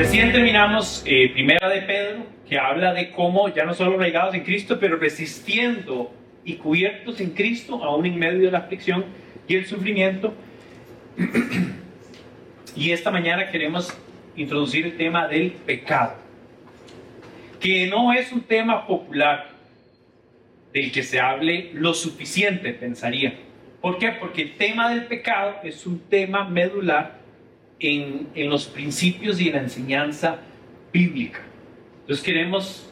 Recién terminamos Primera de Pedro, que habla de cómo ya no solo arraigados en Cristo, pero resistiendo y cubiertos en Cristo, aún en medio de la aflicción y el sufrimiento. Y esta mañana queremos introducir el tema del pecado, que no es un tema popular del que se hable lo suficiente, pensaría. ¿Por qué? Porque el tema del pecado es un tema medular en los principios y en la enseñanza bíblica. Entonces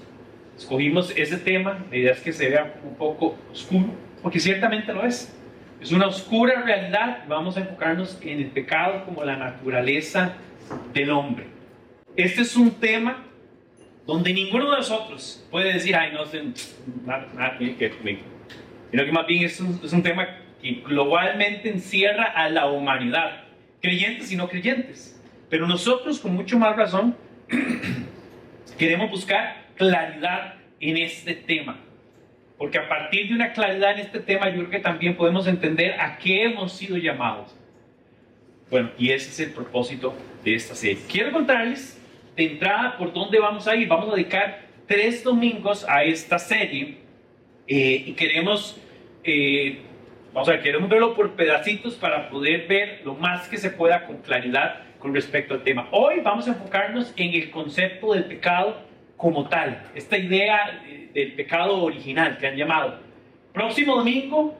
escogimos ese tema. La idea es que se vea un poco oscuro, porque ciertamente lo es. Es una oscura realidad. Vamos a enfocarnos en el pecado como la naturaleza del hombre. Este es un tema donde ninguno de nosotros puede decir, ay, no sé, nada tiene que ver conmigo. Sino que más bien es un tema que globalmente encierra a la humanidad, creyentes y no creyentes. Pero nosotros, con mucho más razón, queremos buscar claridad en este tema. Porque a partir de una claridad en este tema, yo creo que también podemos entender a qué hemos sido llamados. Bueno, y ese es el propósito de esta serie. Quiero contarles de entrada por dónde vamos a ir. Vamos a dedicar 3 domingos a esta serie y queremos verlo por pedacitos para poder ver lo más que se pueda con claridad con respecto al tema. Hoy vamos a enfocarnos en el concepto del pecado como tal, esta idea del pecado original que han llamado. Próximo domingo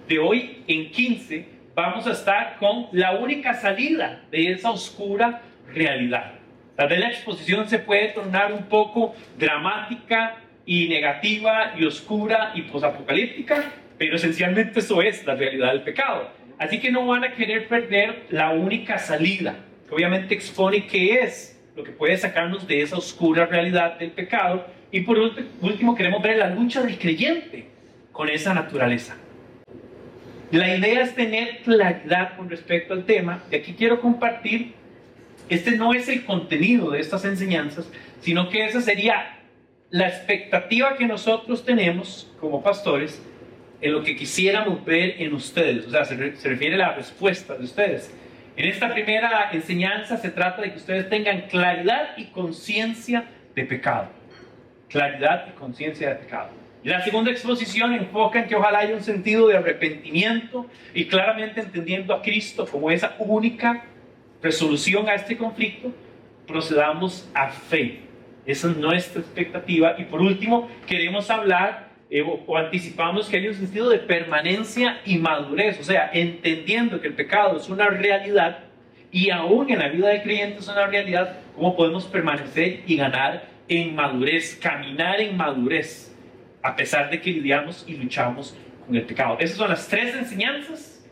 de hoy en 15 vamos a estar con la única salida de esa oscura realidad. Tal vez la exposición se puede tornar un poco dramática y negativa y oscura y posapocalíptica, pero esencialmente eso es la realidad del pecado. Así que no van a querer perder la única salida, que obviamente expone qué es lo que puede sacarnos de esa oscura realidad del pecado. Y por último queremos ver la lucha del creyente con esa naturaleza. La idea es tener claridad con respecto al tema, y aquí quiero compartir, este no es el contenido de estas enseñanzas, sino que esa sería la expectativa que nosotros tenemos como pastores en lo que quisiéramos ver en ustedes. O sea, se refiere a la respuesta de ustedes. En esta primera enseñanza se trata de que ustedes tengan claridad y conciencia de pecado. Claridad y conciencia de pecado. Y la segunda exposición enfoca en que ojalá haya un sentido de arrepentimiento y claramente entendiendo a Cristo como esa única resolución a este conflicto, procedamos a fe. Esa es nuestra expectativa. Y por último, queremos hablar o anticipamos que hay un sentido de permanencia y madurez, o sea, entendiendo que el pecado es una realidad y aún en la vida de creyentes es una realidad, cómo podemos permanecer y ganar en madurez, caminar en madurez, a pesar de que lidiamos y luchamos con el pecado. Esas son las 3 enseñanzas.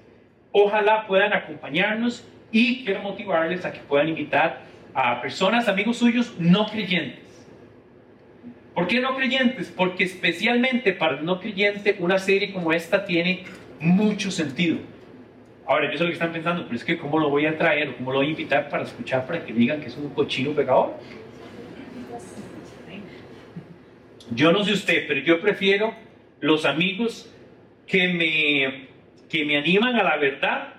Ojalá puedan acompañarnos y quiero motivarles a que puedan invitar a personas, amigos suyos no creyentes. ¿Por qué no creyentes? Porque especialmente para el no creyente una serie como esta tiene mucho sentido. Ahora, yo sé lo que están pensando, pero es que ¿cómo lo voy a traer o cómo lo voy a invitar para escuchar, para que digan que es un cochino pecador? Yo no sé usted, pero yo prefiero los amigos que me animan a la verdad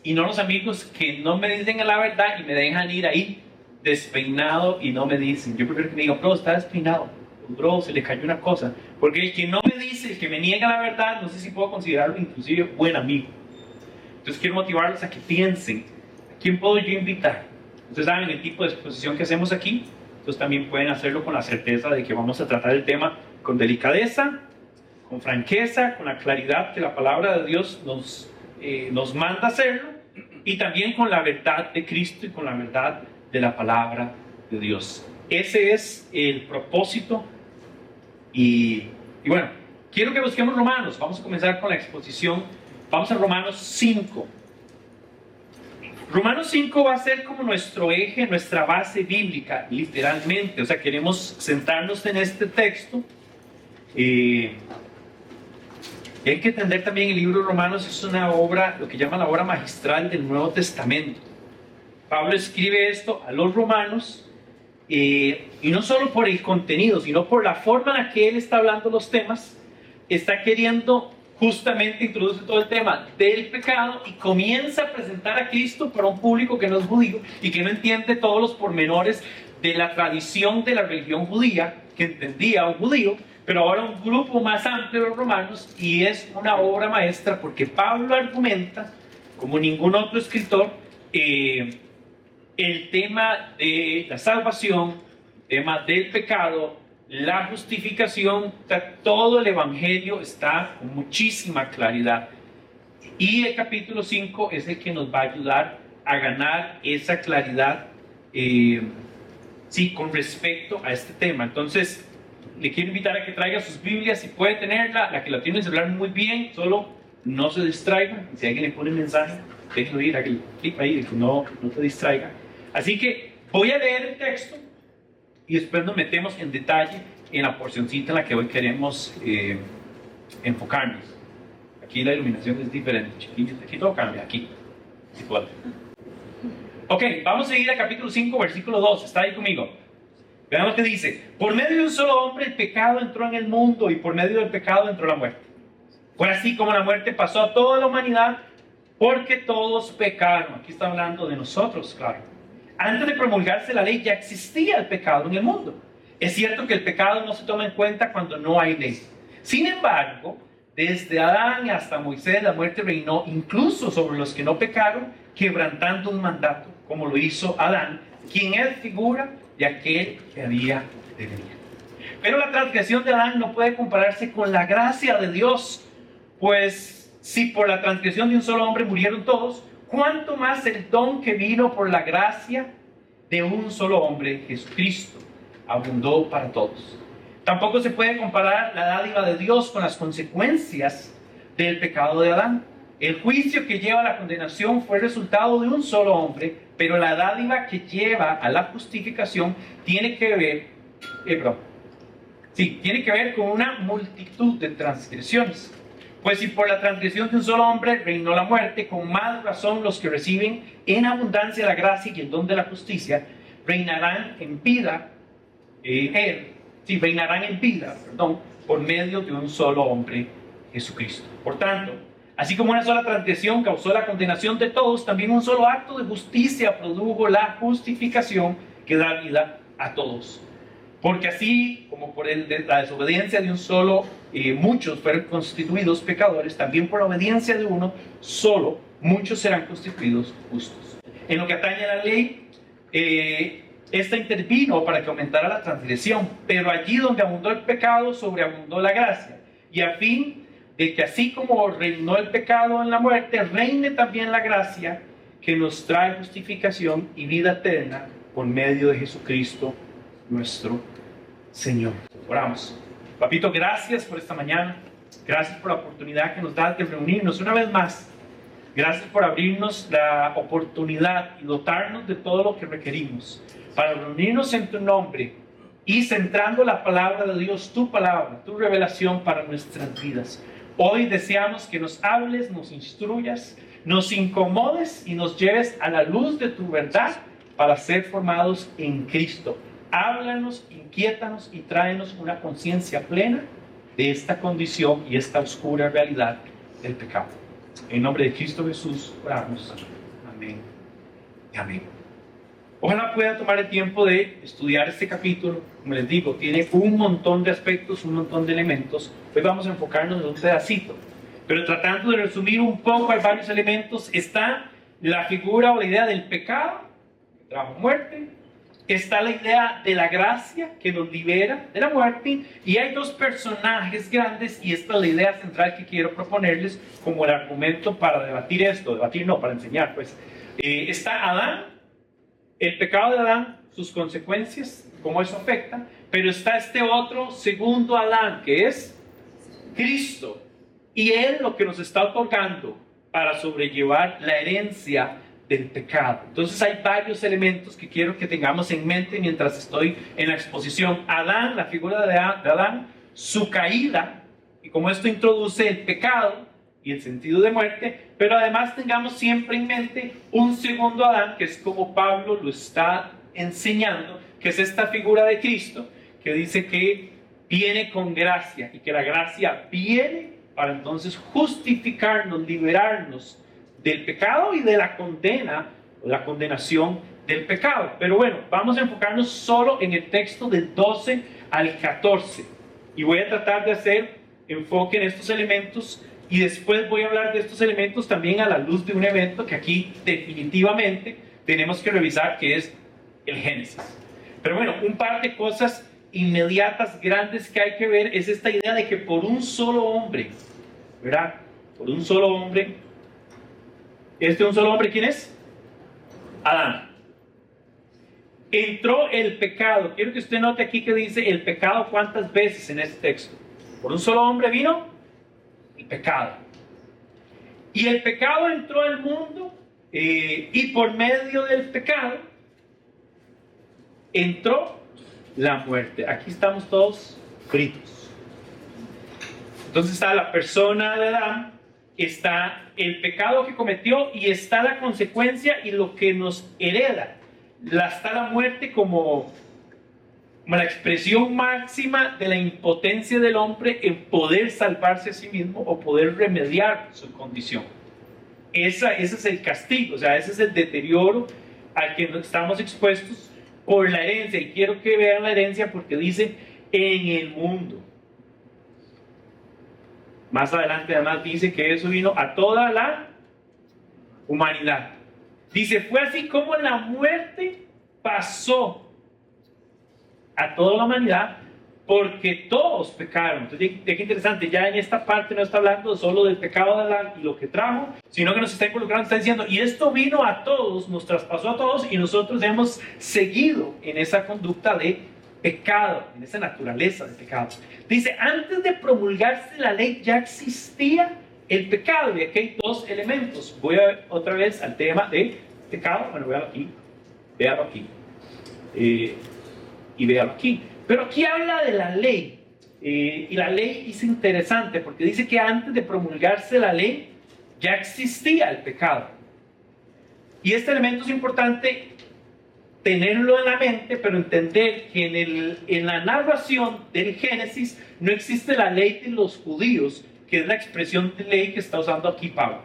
y no los amigos que no me dicen a la verdad y me dejan ir ahí despeinado y no me dicen. Yo prefiero que me digan, bro, está despeinado, bro, se le cayó una cosa. Porque el que no me dice, el que me niega la verdad, no sé si puedo considerarlo inclusive buen amigo. Entonces quiero motivarlos a que piensen, ¿a quién puedo yo invitar? Ustedes saben el tipo de exposición que hacemos aquí, entonces también pueden hacerlo con la certeza de que vamos a tratar el tema con delicadeza, con franqueza, con la claridad que la palabra de Dios nos manda hacerlo, y también con la verdad de Cristo y con la verdad de la palabra de Dios. Ese es el propósito. Y bueno, quiero que busquemos Romanos. Vamos a comenzar con la exposición. Vamos a Romanos 5. Romanos 5 va a ser como nuestro eje, nuestra base bíblica, literalmente. O sea, queremos sentarnos en este texto. Y hay que entender también el libro de Romanos es una obra, lo que llaman la obra magistral del Nuevo Testamento. Pablo escribe esto a los romanos, y no solo por el contenido, sino por la forma en la que él está hablando los temas, está queriendo justamente introduce todo el tema del pecado y comienza a presentar a Cristo para un público que no es judío y que no entiende todos los pormenores de la tradición de la religión judía que entendía un judío, pero ahora un grupo más amplio de romanos, y es una obra maestra porque Pablo argumenta, como ningún otro escritor, el tema de la salvación, el tema del pecado, la justificación. Todo el Evangelio está con muchísima claridad. Y el capítulo 5 es el que nos va a ayudar a ganar esa claridad con respecto a este tema. Entonces, le quiero invitar a que traiga sus Biblias, si puede tenerla, la que la tiene en el celular muy bien, solo no se distraiga. Si alguien le pone un mensaje, déjelo ir, que clic ahí, no te distraiga. Así que voy a leer el texto y después nos metemos en detalle en la porcioncita en la que hoy queremos enfocarnos. Aquí la iluminación es diferente, chiquillos, aquí todo cambia, aquí. Ok, vamos a ir al capítulo 5, versículo 2, está ahí conmigo. Vean lo que dice: por medio de un solo hombre el pecado entró en el mundo, y por medio del pecado entró la muerte. Fue así como la muerte pasó a toda la humanidad, porque todos pecaron. Aquí está hablando de nosotros, claro. Antes de promulgarse la ley ya existía el pecado en el mundo. Es cierto que el pecado no se toma en cuenta cuando no hay ley. Sin embargo, desde Adán hasta Moisés la muerte reinó incluso sobre los que no pecaron, quebrantando un mandato, como lo hizo Adán, quien es figura de aquel que había de venir. Pero la transgresión de Adán no puede compararse con la gracia de Dios, pues si por la transgresión de un solo hombre murieron todos, ¿cuánto más el don que vino por la gracia de un solo hombre, Jesucristo, abundó para todos? Tampoco se puede comparar la dádiva de Dios con las consecuencias del pecado de Adán. El juicio que lleva a la condenación fue el resultado de un solo hombre, pero la dádiva que lleva a la justificación tiene que ver con una multitud de transgresiones. Pues si por la transgresión de un solo hombre reinó la muerte, con más razón los que reciben en abundancia la gracia y el don de la justicia reinarán en vida, por medio de un solo hombre, Jesucristo. Por tanto, así como una sola transgresión causó la condenación de todos, también un solo acto de justicia produjo la justificación que da vida a todos. Porque así como por la desobediencia de un solo, muchos fueron constituidos pecadores, también por la obediencia de uno solo, muchos serán constituidos justos. En lo que atañe a la ley, esta intervino para que aumentara la transgresión, pero allí donde abundó el pecado, sobreabundó la gracia, y a fin de que así como reinó el pecado en la muerte, reine también la gracia que nos trae justificación y vida eterna por medio de Jesucristo nuestro Señor. Oramos. Papito, gracias por esta mañana. Gracias por la oportunidad que nos das de reunirnos una vez más. Gracias por abrirnos la oportunidad y dotarnos de todo lo que requerimos para reunirnos en tu nombre y centrando la palabra de Dios, tu palabra, tu revelación para nuestras vidas. Hoy deseamos que nos hables, nos instruyas, nos incomodes y nos lleves a la luz de tu verdad para ser formados en Cristo. Háblanos, inquiétanos y tráenos una conciencia plena de esta condición y esta oscura realidad del pecado. En nombre de Cristo Jesús oramos. Amén y amén. Ojalá pueda tomar el tiempo de estudiar este capítulo. Como les digo, tiene un montón de aspectos, un montón de elementos. Hoy vamos a enfocarnos en un pedacito. Pero tratando de resumir un poco, hay varios elementos. Está la figura o la idea del pecado, que trajo muerte. Está la idea de la gracia que nos libera de la muerte, y hay dos personajes grandes, y esta es la idea central que quiero proponerles como el argumento para debatir esto, para enseñar. Pues está Adán, el pecado de Adán, sus consecuencias, cómo eso afecta, pero está este otro segundo Adán, que es Cristo, y Él lo que nos está otorgando para sobrellevar la herencia del pecado. Entonces hay varios elementos que quiero que tengamos en mente mientras estoy en la exposición. Adán, la figura de Adán, su caída, y como esto introduce el pecado y el sentido de muerte, pero además tengamos siempre en mente un segundo Adán, que es como Pablo lo está enseñando, que es esta figura de Cristo, que dice que viene con gracia, y que la gracia viene para entonces justificarnos, liberarnos del pecado y de la condena, o la condenación del pecado. Pero bueno, vamos a enfocarnos solo en el texto del 12 al 14. Y voy a tratar de hacer enfoque en estos elementos y después voy a hablar de estos elementos también a la luz de un evento que aquí definitivamente tenemos que revisar, que es el Génesis. Pero bueno, un par de cosas inmediatas, grandes que hay que ver es esta idea de que por un solo hombre, ¿verdad? Por un solo hombre, un solo hombre, ¿quién es? Adán. Entró el pecado. Quiero que usted note aquí que dice el pecado cuántas veces en este texto. Por un solo hombre vino el pecado. Y el pecado entró al mundo y por medio del pecado entró la muerte. Aquí estamos todos fritos. Entonces está la persona de Adán, está el pecado que cometió y está la consecuencia y lo que nos hereda. Está la muerte como la expresión máxima de la impotencia del hombre en poder salvarse a sí mismo o poder remediar su condición. Ese es el castigo, o sea, ese es el deterioro al que estamos expuestos por la herencia. Y quiero que vean la herencia porque dice en el mundo. Más adelante además dice que eso vino a toda la humanidad. Dice, fue así como la muerte pasó a toda la humanidad porque todos pecaron. Entonces, qué interesante, ya en esta parte no está hablando solo del pecado de Adán y lo que trajo, sino que nos está involucrando, está diciendo, y esto vino a todos, nos traspasó a todos y nosotros hemos seguido en esa conducta de pecado, en esa naturaleza de pecado. Dice, antes de promulgarse la ley ya existía el pecado, y aquí hay dos elementos. Voy a otra vez al tema de pecado. Bueno, véalo aquí y véalo aquí. Pero aquí habla de la ley, y la ley es interesante porque dice que antes de promulgarse la ley ya existía el pecado. Y este elemento es importante tenerlo en la mente, pero entender que en la narración del Génesis no existe la ley de los judíos, que es la expresión de ley que está usando aquí Pablo.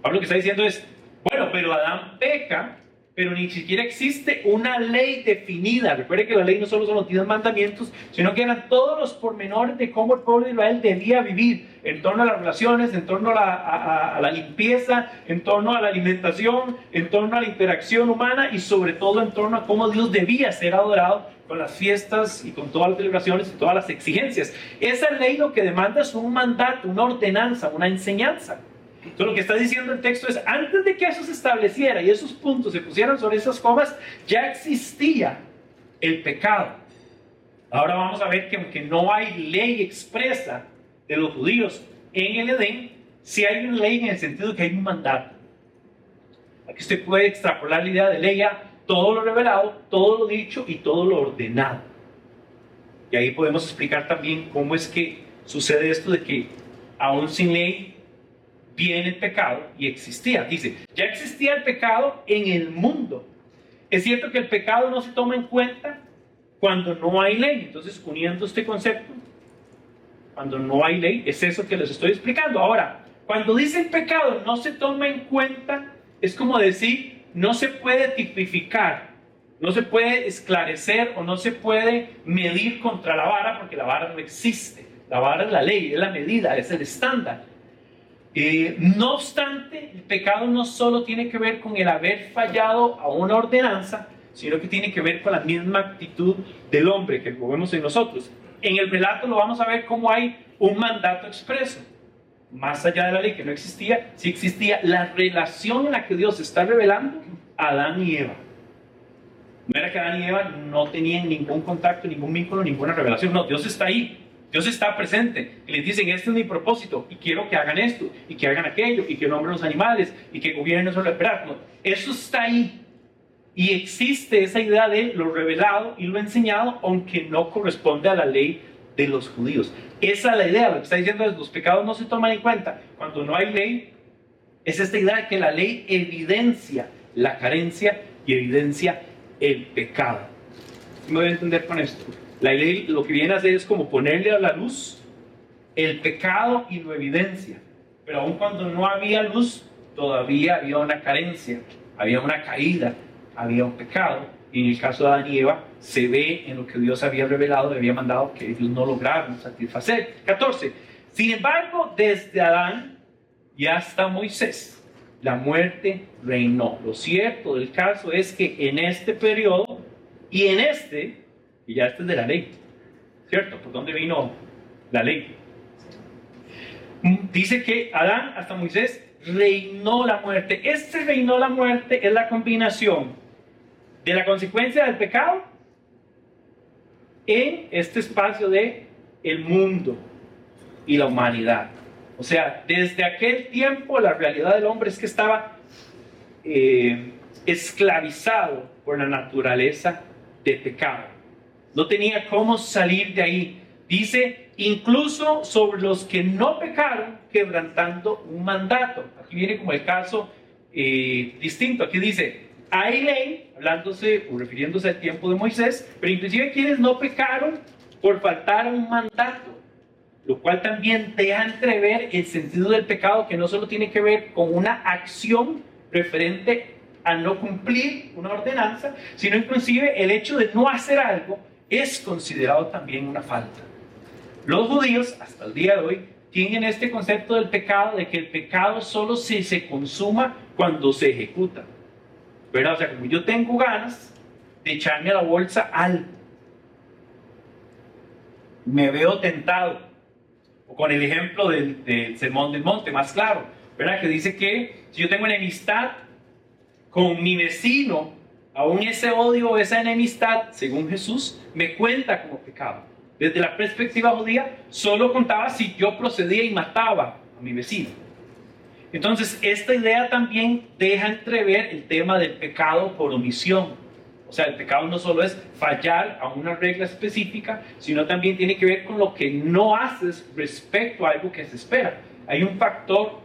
Pablo lo que está diciendo es, bueno, pero Adán peca, pero ni siquiera existe una ley definida. Recuerde que la ley no solo son los 10 mandamientos, sino que eran todos los pormenores de cómo el pueblo de Israel debía vivir, en torno a las relaciones, en torno a la limpieza, en torno a la alimentación, en torno a la interacción humana y sobre todo en torno a cómo Dios debía ser adorado con las fiestas y con todas las celebraciones y todas las exigencias. Esa ley lo que demanda es un mandato, una ordenanza, una enseñanza. Entonces lo que está diciendo el texto es, antes de que eso se estableciera y esos puntos se pusieran sobre esas comas, ya existía el pecado. Ahora vamos a ver que aunque no hay ley expresa de los judíos en el Edén, sí hay una ley en el sentido de que hay un mandato. Aquí usted puede extrapolar la idea de ley a todo lo revelado, todo lo dicho y todo lo ordenado. Y ahí podemos explicar también cómo es que sucede esto de que aún sin ley viene el pecado y existía. Dice, ya existía el pecado en el mundo. Es cierto que el pecado no se toma en cuenta cuando no hay ley. Entonces, uniendo este concepto, cuando no hay ley, es eso que les estoy explicando. Ahora, cuando dice el pecado no se toma en cuenta, es como decir, no se puede tipificar, no se puede esclarecer o no se puede medir contra la vara, porque la vara no existe. La vara es la ley, es la medida, es el estándar. No obstante, el pecado no solo tiene que ver con el haber fallado a una ordenanza, sino que tiene que ver con la misma actitud del hombre que vemos en nosotros. En el relato lo vamos a ver cómo hay un mandato expreso. Más allá de la ley que no existía, sí existía la relación en la que Dios está revelando a Adán y Eva. No era que Adán y Eva no tenían ningún contacto, ningún vínculo, ninguna revelación. No, Dios está ahí. Dios está presente y les dicen, este es mi propósito y quiero que hagan esto y que hagan aquello y que nombren los animales y que gobiernen sobre el pecado. Eso está ahí y existe esa idea de lo revelado y lo enseñado, aunque no corresponde a la ley de los judíos. Esa es la idea, lo que está diciendo es, los pecados no se toman en cuenta. Cuando no hay ley, es esta idea de que la ley evidencia la carencia y evidencia el pecado. ¿Me voy a entender con esto? La ley lo que viene a hacer es como ponerle a la luz el pecado y lo evidencia. Pero aun cuando no había luz, todavía había una carencia, había una caída, había un pecado. Y en el caso de Adán y Eva, se ve en lo que Dios había revelado y había mandado que ellos no lograron satisfacer. 14. Sin embargo, desde Adán y hasta Moisés, la muerte reinó. Lo cierto del caso es que en este periodo y en este, y ya este es de la ley, ¿cierto? ¿Por dónde vino la ley? Dice que Adán hasta Moisés reinó la muerte. Este reinó la muerte es la combinación de la consecuencia del pecado en este espacio de el mundo y la humanidad. O sea, desde aquel tiempo la realidad del hombre es que estaba esclavizado por la naturaleza de pecado. No tenía cómo salir de ahí. Dice, incluso sobre los que no pecaron, quebrantando un mandato. Aquí viene como el caso distinto. Aquí dice, hay ley, hablándose o refiriéndose al tiempo de Moisés, pero inclusive quienes no pecaron por faltar a un mandato, lo cual también deja entrever el sentido del pecado, que no solo tiene que ver con una acción referente a no cumplir una ordenanza, sino inclusive el hecho de no hacer algo es considerado también una falta. Los judíos, hasta el día de hoy, tienen este concepto del pecado, de que el pecado solo se consuma cuando se ejecuta. ¿Verdad? O sea, como yo tengo ganas de echarme a la bolsa algo, me veo tentado. O con el ejemplo del Sermón del Monte, más claro, ¿verdad? Que dice que si yo tengo enemistad con mi vecino, aún ese odio o esa enemistad, según Jesús, me cuenta como pecado. Desde la perspectiva judía, solo contaba si yo procedía y mataba a mi vecino. Entonces, esta idea también deja entrever el tema del pecado por omisión. O sea, el pecado no solo es fallar a una regla específica, sino también tiene que ver con lo que no haces respecto a algo que se espera. Hay un factor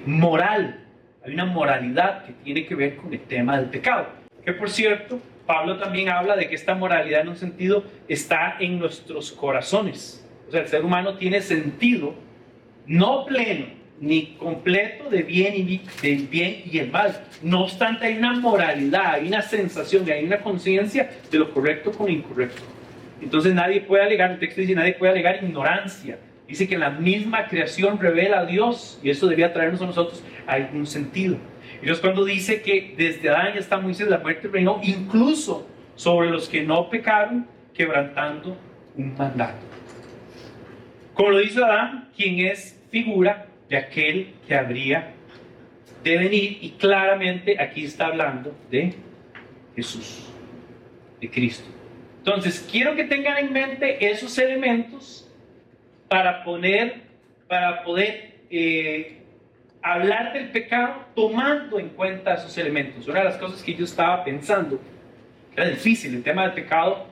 moral, hay una moralidad que tiene que ver con el tema del pecado. Que por cierto, Pablo también habla de que esta moralidad en un sentido está en nuestros corazones. O sea, el ser humano tiene sentido no pleno ni completo del bien y el mal. No obstante, hay una moralidad, hay una sensación, hay una conciencia de lo correcto con lo incorrecto. Entonces nadie puede alegar, el texto dice, nadie puede alegar ignorancia. Dice que la misma creación revela a Dios y eso debería traernos a nosotros algún sentido. Y Dios cuando dice que desde Adán y hasta Moisés la muerte reinó, incluso sobre los que no pecaron, quebrantando un mandato. Como lo dice Adán, quien es figura de aquel que habría de venir, y claramente aquí está hablando de Jesús, de Cristo. Entonces, quiero que tengan en mente esos elementos para poder hablar del pecado tomando en cuenta esos elementos. Una de las cosas que yo estaba pensando, era difícil, el tema del pecado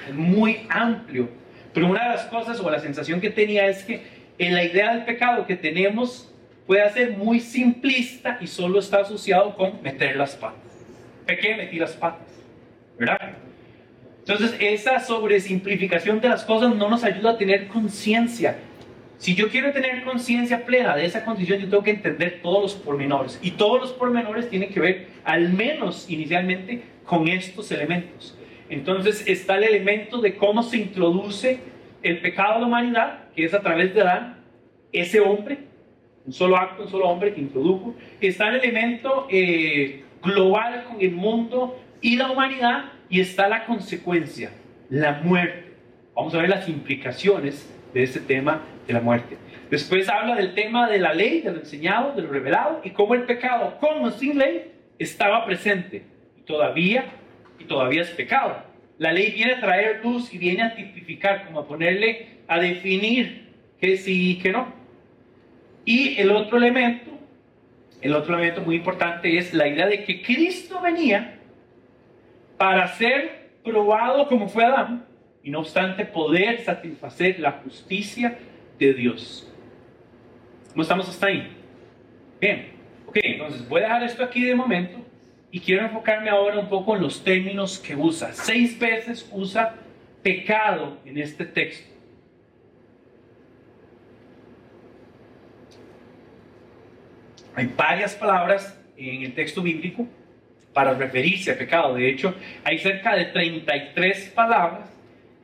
es muy amplio, pero una de las cosas o la sensación que tenía es que en la idea del pecado que tenemos puede ser muy simplista y solo está asociado con meter las patas. Pequé, metí las patas, ¿verdad? Entonces esa sobresimplificación de las cosas no nos ayuda a tener conciencia. Si yo quiero tener conciencia plena de esa condición, yo tengo que entender todos los pormenores. Y todos los pormenores tienen que ver, al menos inicialmente, con estos elementos. Entonces está el elemento de cómo se introduce el pecado a la humanidad, que es a través de Adán, ese hombre, un solo acto, un solo hombre que introdujo. Está el elemento global con el mundo y la humanidad, y está la consecuencia, la muerte. Vamos a ver las implicaciones de este tema de la muerte. Después habla del tema de la ley, de lo enseñado, de lo revelado, y cómo el pecado, con o sin ley, estaba presente, y todavía es pecado. La ley viene a traer luz y viene a tipificar, como a ponerle, a definir que sí y que no. Y el otro elemento muy importante es la idea de que Cristo venía para ser probado como fue Adán, y no obstante poder satisfacer la justicia de Dios. ¿Cómo estamos hasta ahí? Bien, ok, entonces voy a dejar esto aquí de momento y quiero enfocarme ahora un poco en los términos que usa. 6 veces usa pecado en este texto. Hay varias palabras en el texto bíblico para referirse a pecado. De hecho, hay cerca de 33 palabras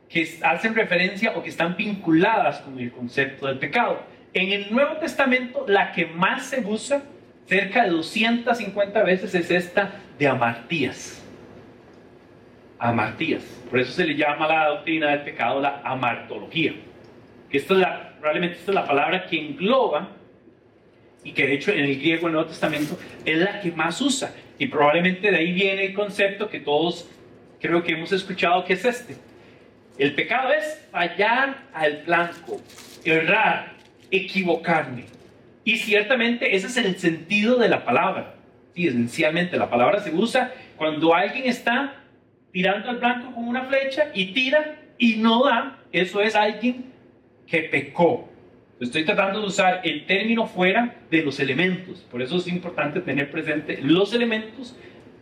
que hacen referencia o que están vinculadas con el concepto del pecado. En el Nuevo Testamento, la que más se usa, cerca de 250 veces, es esta de amartías. Amartías. Por eso se le llama a la doctrina del pecado la amartología. Probablemente esta es la palabra que engloba, y que de hecho en el griego del Nuevo Testamento es la que más usa. Y probablemente de ahí viene el concepto que todos creo que hemos escuchado, que es este. El pecado es fallar al blanco, errar, equivocarme. Y ciertamente ese es el sentido de la palabra. Sí, esencialmente la palabra se usa cuando alguien está tirando al blanco con una flecha y tira y no da. Eso es alguien que pecó. Estoy tratando de usar el término fuera de los elementos. Por eso es importante tener presente los elementos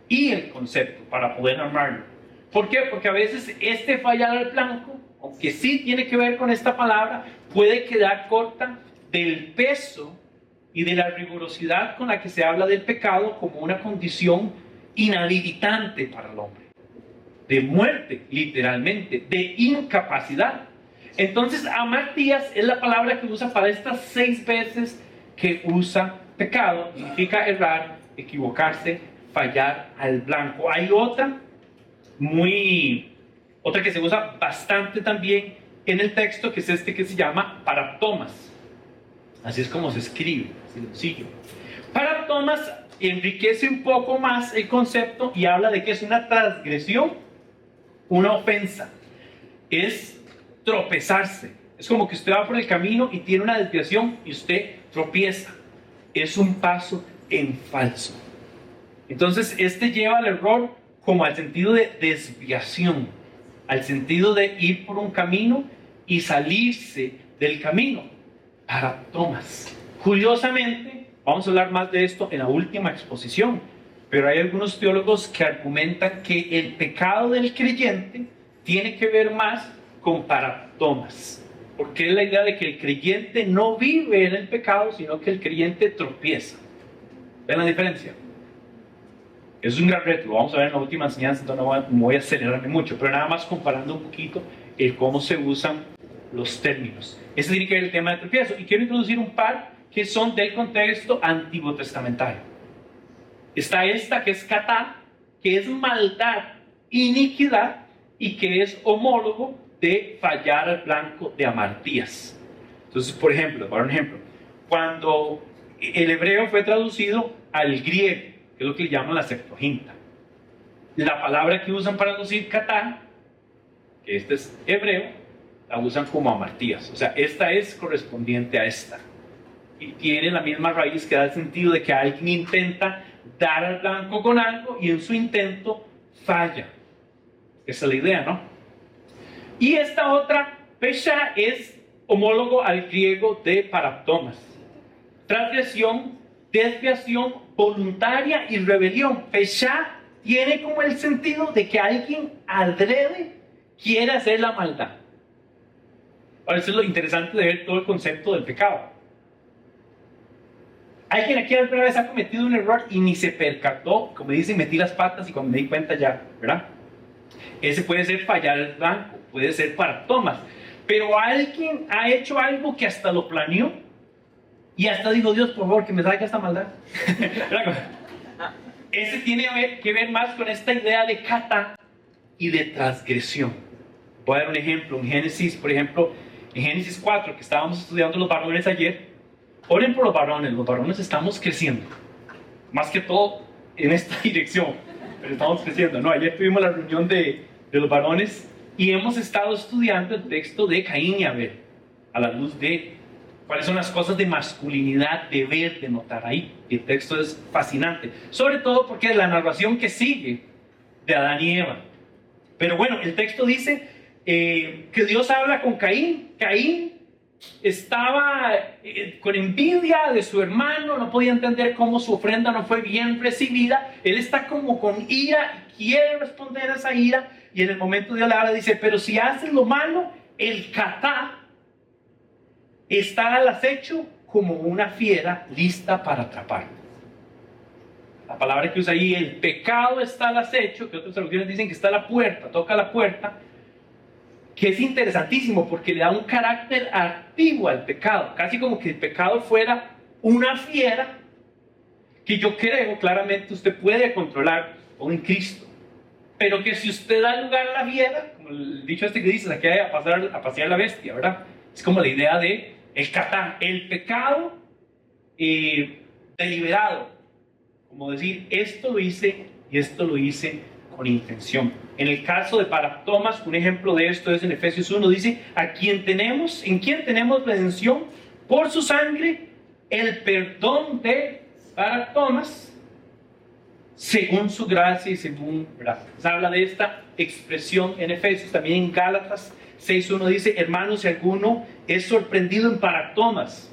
y el concepto para poder armarlo. ¿Por qué? Porque a veces este fallar al blanco, aunque sí tiene que ver con esta palabra, puede quedar corta del peso y de la rigurosidad con la que se habla del pecado como una condición inhabilitante para el hombre. De muerte, literalmente, de incapacidad. Entonces, amartías es la palabra que usa para estas 6 veces que usa pecado. Significa errar, equivocarse, fallar al blanco. Hay otra que se usa bastante también en el texto, que es este que se llama paraptomas. Así es como se escribe, sencillo. Paraptomas enriquece un poco más el concepto y habla de que es una transgresión, una ofensa. Es tropezarse. Es como que usted va por el camino y tiene una desviación y usted tropieza. Es un paso en falso. Entonces, este lleva al error como al sentido de desviación, al sentido de ir por un camino y salirse del camino. Paraptomas. Curiosamente, vamos a hablar más de esto en la última exposición, pero hay algunos teólogos que argumentan que el pecado del creyente tiene que ver más con paraptomas, porque es la idea de que el creyente no vive en el pecado, sino que el creyente tropieza. ¿Ven la diferencia? Es un gran reto, lo vamos a ver en la última enseñanza, entonces no voy a acelerarme mucho, pero nada más comparando un poquito el cómo se usan los términos. Ese tiene que ver el tema del tropiezo, y quiero introducir un par que son del contexto antiguo testamentario. Está esta que es katá, que es maldad, iniquidad, y que es homólogo de fallar al blanco, de amartías. Entonces, por ejemplo, para un ejemplo, cuando el hebreo fue traducido al griego, que es lo que le llaman la Septuaginta, la palabra que usan para traducir katá, que este es hebreo, la usan como amartías. O sea, esta es correspondiente a esta. Y tiene la misma raíz, que da el sentido de que alguien intenta dar al blanco con algo y en su intento falla. Esa es la idea, ¿no? Y esta otra, pesha, es homólogo al griego de paraptomas. Transgresión, desviación, voluntaria y rebelión. Pesha tiene como el sentido de que alguien adrede quiere hacer la maldad. Ahora, eso es lo interesante de ver todo el concepto del pecado. Alguien aquí alguna vez ha cometido un error y ni se percató, como dicen, metí las patas y cuando me di cuenta ya, ¿verdad? Ese puede ser fallar el blanco, puede ser paraptomas. Pero alguien ha hecho algo que hasta lo planeó y hasta dijo, Dios, por favor, que me salga esta maldad. Ese tiene que ver más con esta idea de kata y de transgresión. Voy a dar un ejemplo. En Génesis, por ejemplo, en Génesis 4, que estábamos estudiando los varones ayer, oren por los varones estamos creciendo. Más que todo en esta dirección, pero estamos creciendo. No, ayer tuvimos la reunión de los varones y hemos estado estudiando el texto de Caín y Abel, a la luz de cuáles son las cosas de masculinidad, de ver, de notar ahí. Y el texto es fascinante, sobre todo porque es la narración que sigue de Adán y Eva. Pero bueno, el texto dice que Dios habla con Caín. Caín estaba con envidia de su hermano, no podía entender cómo su ofrenda no fue bien recibida. Él está como con ira y quiere responder a esa ira, y en el momento Dios le habla, dice, pero si haces lo malo, el katá está al acecho como una fiera lista para atraparte. la palabra que usa ahí, el pecado está al acecho, que otras traducciones dicen que está a la puerta, toca la puerta, que es interesantísimo porque le da un carácter activo al pecado, casi como que el pecado fuera una fiera que yo creo claramente usted puede controlar con Cristo, pero que si usted da lugar a la fiera, como el dicho este que dice, la que hay a pasear la bestia, ¿verdad? Es como la idea de el catán, el pecado deliberado, como decir, esto lo hice y esto lo hice con intención. En el caso de Paraptomas, un ejemplo de esto es en Efesios 1, dice, en quien tenemos redención por su sangre, el perdón de Paraptomas, según su gracia y según, ¿verdad? Se habla de esta expresión en Efesios, también en Gálatas 6.1 dice, hermanos, si alguno es sorprendido en Paraptomas,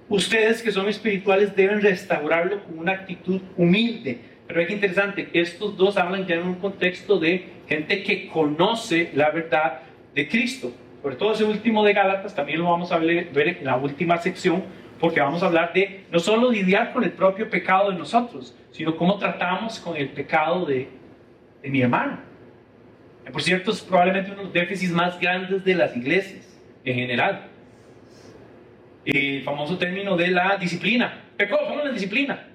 ustedes que son espirituales deben restaurarlo con una actitud humilde. Pero es interesante, estos dos hablan ya en un contexto de gente que conoce la verdad de Cristo. Sobre todo ese último de Gálatas, también lo vamos a ver en la última sección, porque vamos a hablar de no solo lidiar con el propio pecado de nosotros, sino cómo tratamos con el pecado de mi hermano. Por cierto, es probablemente uno de los déficits más grandes de las iglesias en general. El famoso término de la disciplina. Pecó, vamos a la disciplina.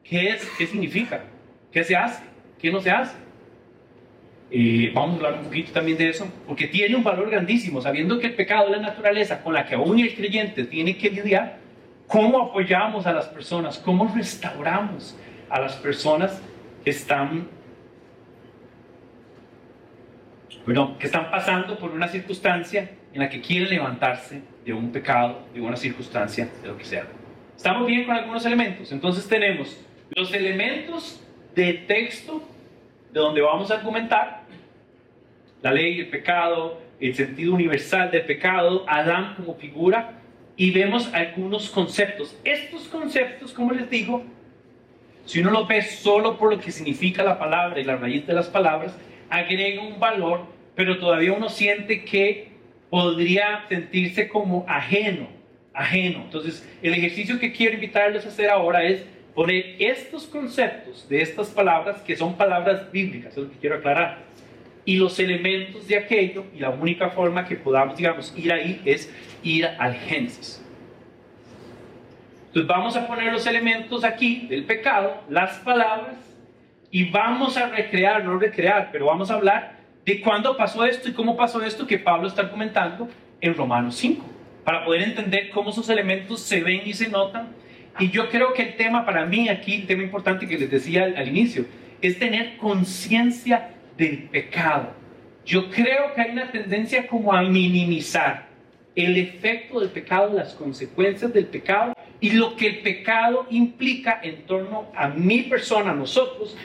¿Qué es? ¿Qué significa? ¿Qué se hace? ¿Qué no se hace? Vamos a hablar un poquito también de eso, porque tiene un valor grandísimo, sabiendo que el pecado es la naturaleza con la que aún el creyente tiene que lidiar. ¿Cómo apoyamos a las personas? ¿Cómo restauramos a las personas que están pasando por una circunstancia en la que quieren levantarse de un pecado, de una circunstancia, de lo que sea? ¿Estamos bien con algunos elementos? Entonces tenemos los elementos de texto de donde vamos a argumentar, la ley, el pecado, el sentido universal del pecado, Adán como figura, y vemos algunos conceptos. Estos conceptos, como les digo, si uno los ve solo por lo que significa la palabra y la raíz de las palabras, agrega un valor, pero todavía uno siente que podría sentirse como ajeno. Entonces, el ejercicio que quiero invitarles a hacer ahora es poner estos conceptos de estas palabras, que son palabras bíblicas, es lo que quiero aclarar, y los elementos de aquello, y la única forma que podamos, digamos, ir ahí es ir al Génesis. Entonces vamos a poner los elementos aquí del pecado, las palabras, y vamos a no recrear, pero vamos a hablar de cuándo pasó esto y cómo pasó esto que Pablo está comentando en Romanos 5, para poder entender cómo esos elementos se ven y se notan. Y yo creo que el tema para mí aquí, el tema importante que les decía al inicio, es tener conciencia del pecado. Yo creo que hay una tendencia como a minimizar el efecto del pecado, las consecuencias del pecado y lo que el pecado implica en torno a mi persona, a nosotros,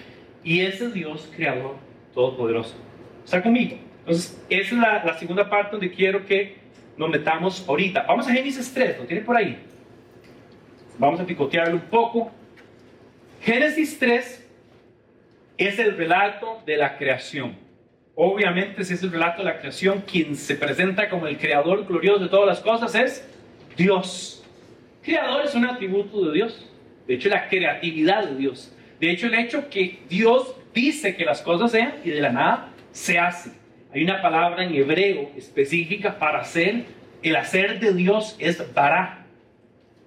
y ese Dios creador todopoderoso. ¿Está conmigo? Entonces, esa es la segunda parte donde quiero que nos metamos ahorita. Vamos a Génesis 3, ¿lo tiene por ahí? Vamos a picotearlo un poco. Génesis 3 es el relato de la creación. Obviamente, si es el relato de la creación, quien se presenta como el creador glorioso de todas las cosas es Dios. Creador es un atributo de Dios. De hecho, la creatividad de Dios. De hecho, el hecho que Dios dice que las cosas sean y de la nada se hace. Hay una palabra en hebreo específica para hacer. El hacer de Dios es bara,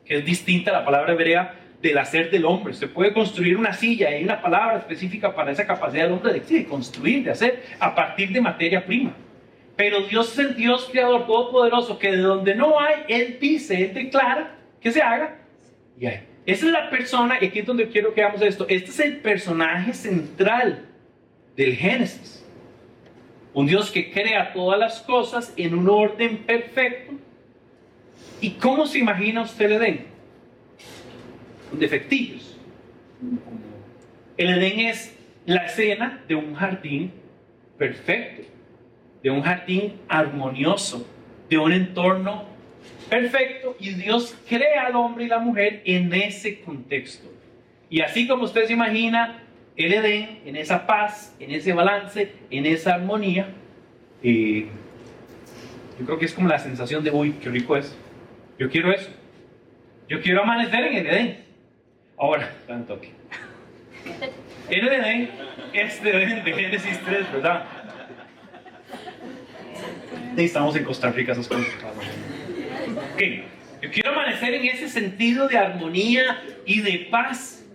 que es distinta a la palabra hebrea del hacer del hombre. Se puede construir una silla y hay una palabra específica para esa capacidad del hombre de construir, de hacer a partir de materia prima. Pero Dios es el Dios creador todopoderoso que de donde no hay, Él dice, Él declara que se haga y hay. Esa es la persona, y aquí es donde quiero que veamos esto. Este es el personaje central del Génesis. Un Dios que crea todas las cosas en un orden perfecto. ¿Y cómo se imagina usted el Edén? Con defectillos. El Edén es la escena de un jardín perfecto, de un jardín armonioso, de un entorno perfecto, y Dios crea al hombre y la mujer en ese contexto. Y así como usted se imagina el Edén, en esa paz, en ese balance, en esa armonía, yo creo que es como la sensación de, uy, qué rico es. Yo quiero eso. Yo quiero amanecer en el Edén. Ahora, tanto aquí. NDD es de Génesis 3, ¿verdad? Estamos en Costa Rica, esas cosas. Ok, yo quiero amanecer en ese sentido de armonía y de paz.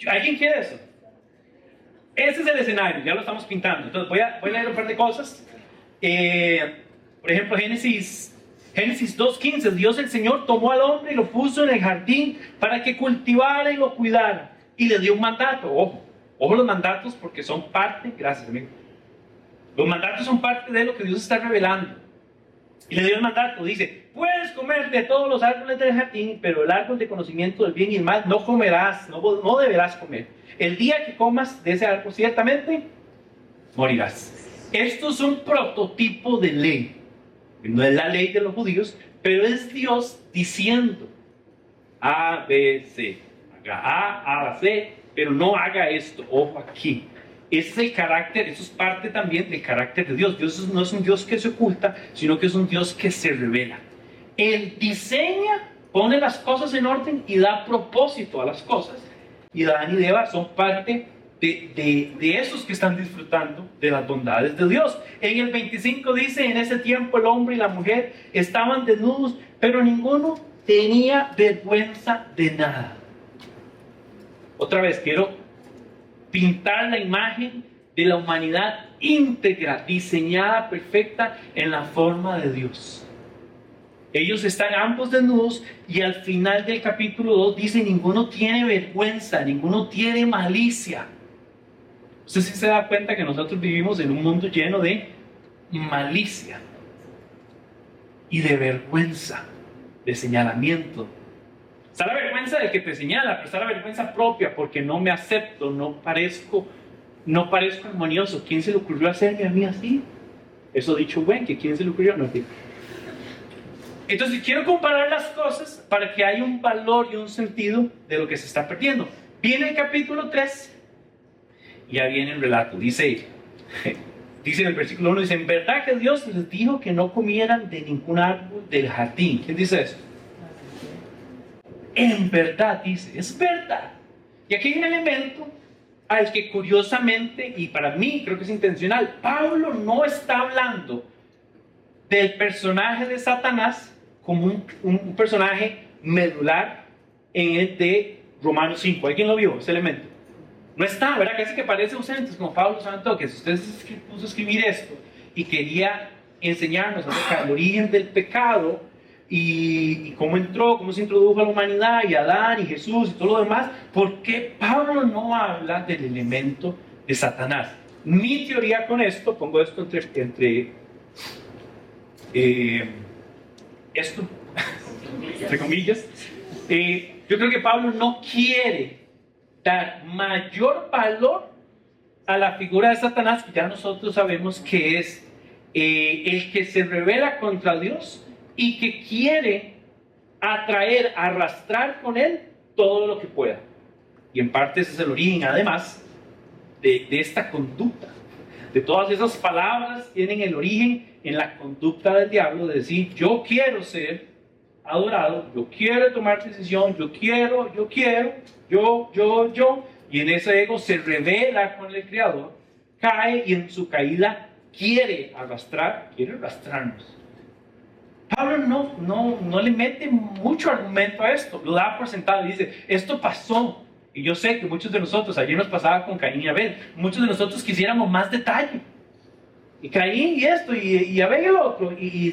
¿Alguien quiere eso? Ese es el escenario, ya lo estamos pintando. Entonces voy a leer un par de cosas. Por ejemplo, Génesis 2:15, Dios el Señor tomó al hombre y lo puso en el jardín para que cultivara y lo cuidara. Y le dio un mandato. Ojo los mandatos, porque son parte, gracias amigo. Los mandatos son parte de lo que Dios está revelando. Y le dio el mandato, dice, puedes comer de todos los árboles del jardín, pero el árbol de conocimiento del bien y el mal no comerás, no deberás comer. El día que comas de ese árbol, ciertamente morirás. Esto es un prototipo de ley. No es la ley de los judíos, pero es Dios diciendo A, B, C. Haga A, haga C, pero no haga esto. Ojo aquí. Ese es el carácter, eso es parte también del carácter de Dios. Dios no es un Dios que se oculta, sino que es un Dios que se revela. Él diseña, pone las cosas en orden y da propósito a las cosas. Y Adán y Eva son parte de esos que están disfrutando de las bondades de Dios. En el 25 dice, en ese tiempo el hombre y la mujer estaban desnudos, pero ninguno tenía vergüenza de nada. Otra vez, quiero pintar la imagen de la humanidad íntegra, diseñada, perfecta en la forma de Dios. Ellos están ambos desnudos y al final del capítulo 2 dice, ninguno tiene vergüenza, ninguno tiene malicia. Usted sí se da cuenta que nosotros vivimos en un mundo lleno de malicia y de vergüenza, de señalamiento. Está la vergüenza del que te señala, pero está la vergüenza propia porque no me acepto, no parezco armonioso. ¿Quién se le ocurrió hacerme a mí así? Eso dicho buen, que ¿quién se le ocurrió? No, entonces quiero comparar las cosas para que haya un valor y un sentido de lo que se está perdiendo. Viene el capítulo 3 y ya viene el relato. Dice en el versículo 1, dice, en verdad que Dios les dijo que no comieran de ningún árbol del jardín. ¿Quién dice eso? En verdad, dice, es verdad. Y aquí hay un elemento al que curiosamente, y para mí creo que es intencional, Pablo no está hablando del personaje de Satanás como un personaje medular en el de Romanos 5. ¿Alguien lo vio, ese elemento? No está, ¿verdad? Casi que parece ausente, como Pablo Santo, que si usted se puso a escribir esto y quería enseñarnos acerca del origen del pecado y cómo entró, cómo se introdujo a la humanidad y Adán y Jesús y todo lo demás, ¿por qué Pablo no habla del elemento de Satanás? Mi teoría con esto, pongo esto entre comillas, yo creo que Pablo no quiere dar mayor valor a la figura de Satanás, que ya nosotros sabemos que es el que se revela contra Dios y que quiere atraer, arrastrar con él todo lo que pueda. Y en parte ese es el origen, además, de esta conducta. De todas esas palabras tienen el origen en la conducta del diablo de decir, yo quiero ser adorado, yo quiero tomar decisión, yo quiero, y en ese ego se revela con el Creador, cae y en su caída quiere arrastrarnos. Pablo no le mete mucho argumento a esto, lo da por sentado y dice, esto pasó. Y yo sé que muchos de nosotros, ayer nos pasaba con Caín y Abel, muchos de nosotros quisiéramos más detalle. Y Caín y esto, y Abel y el otro, y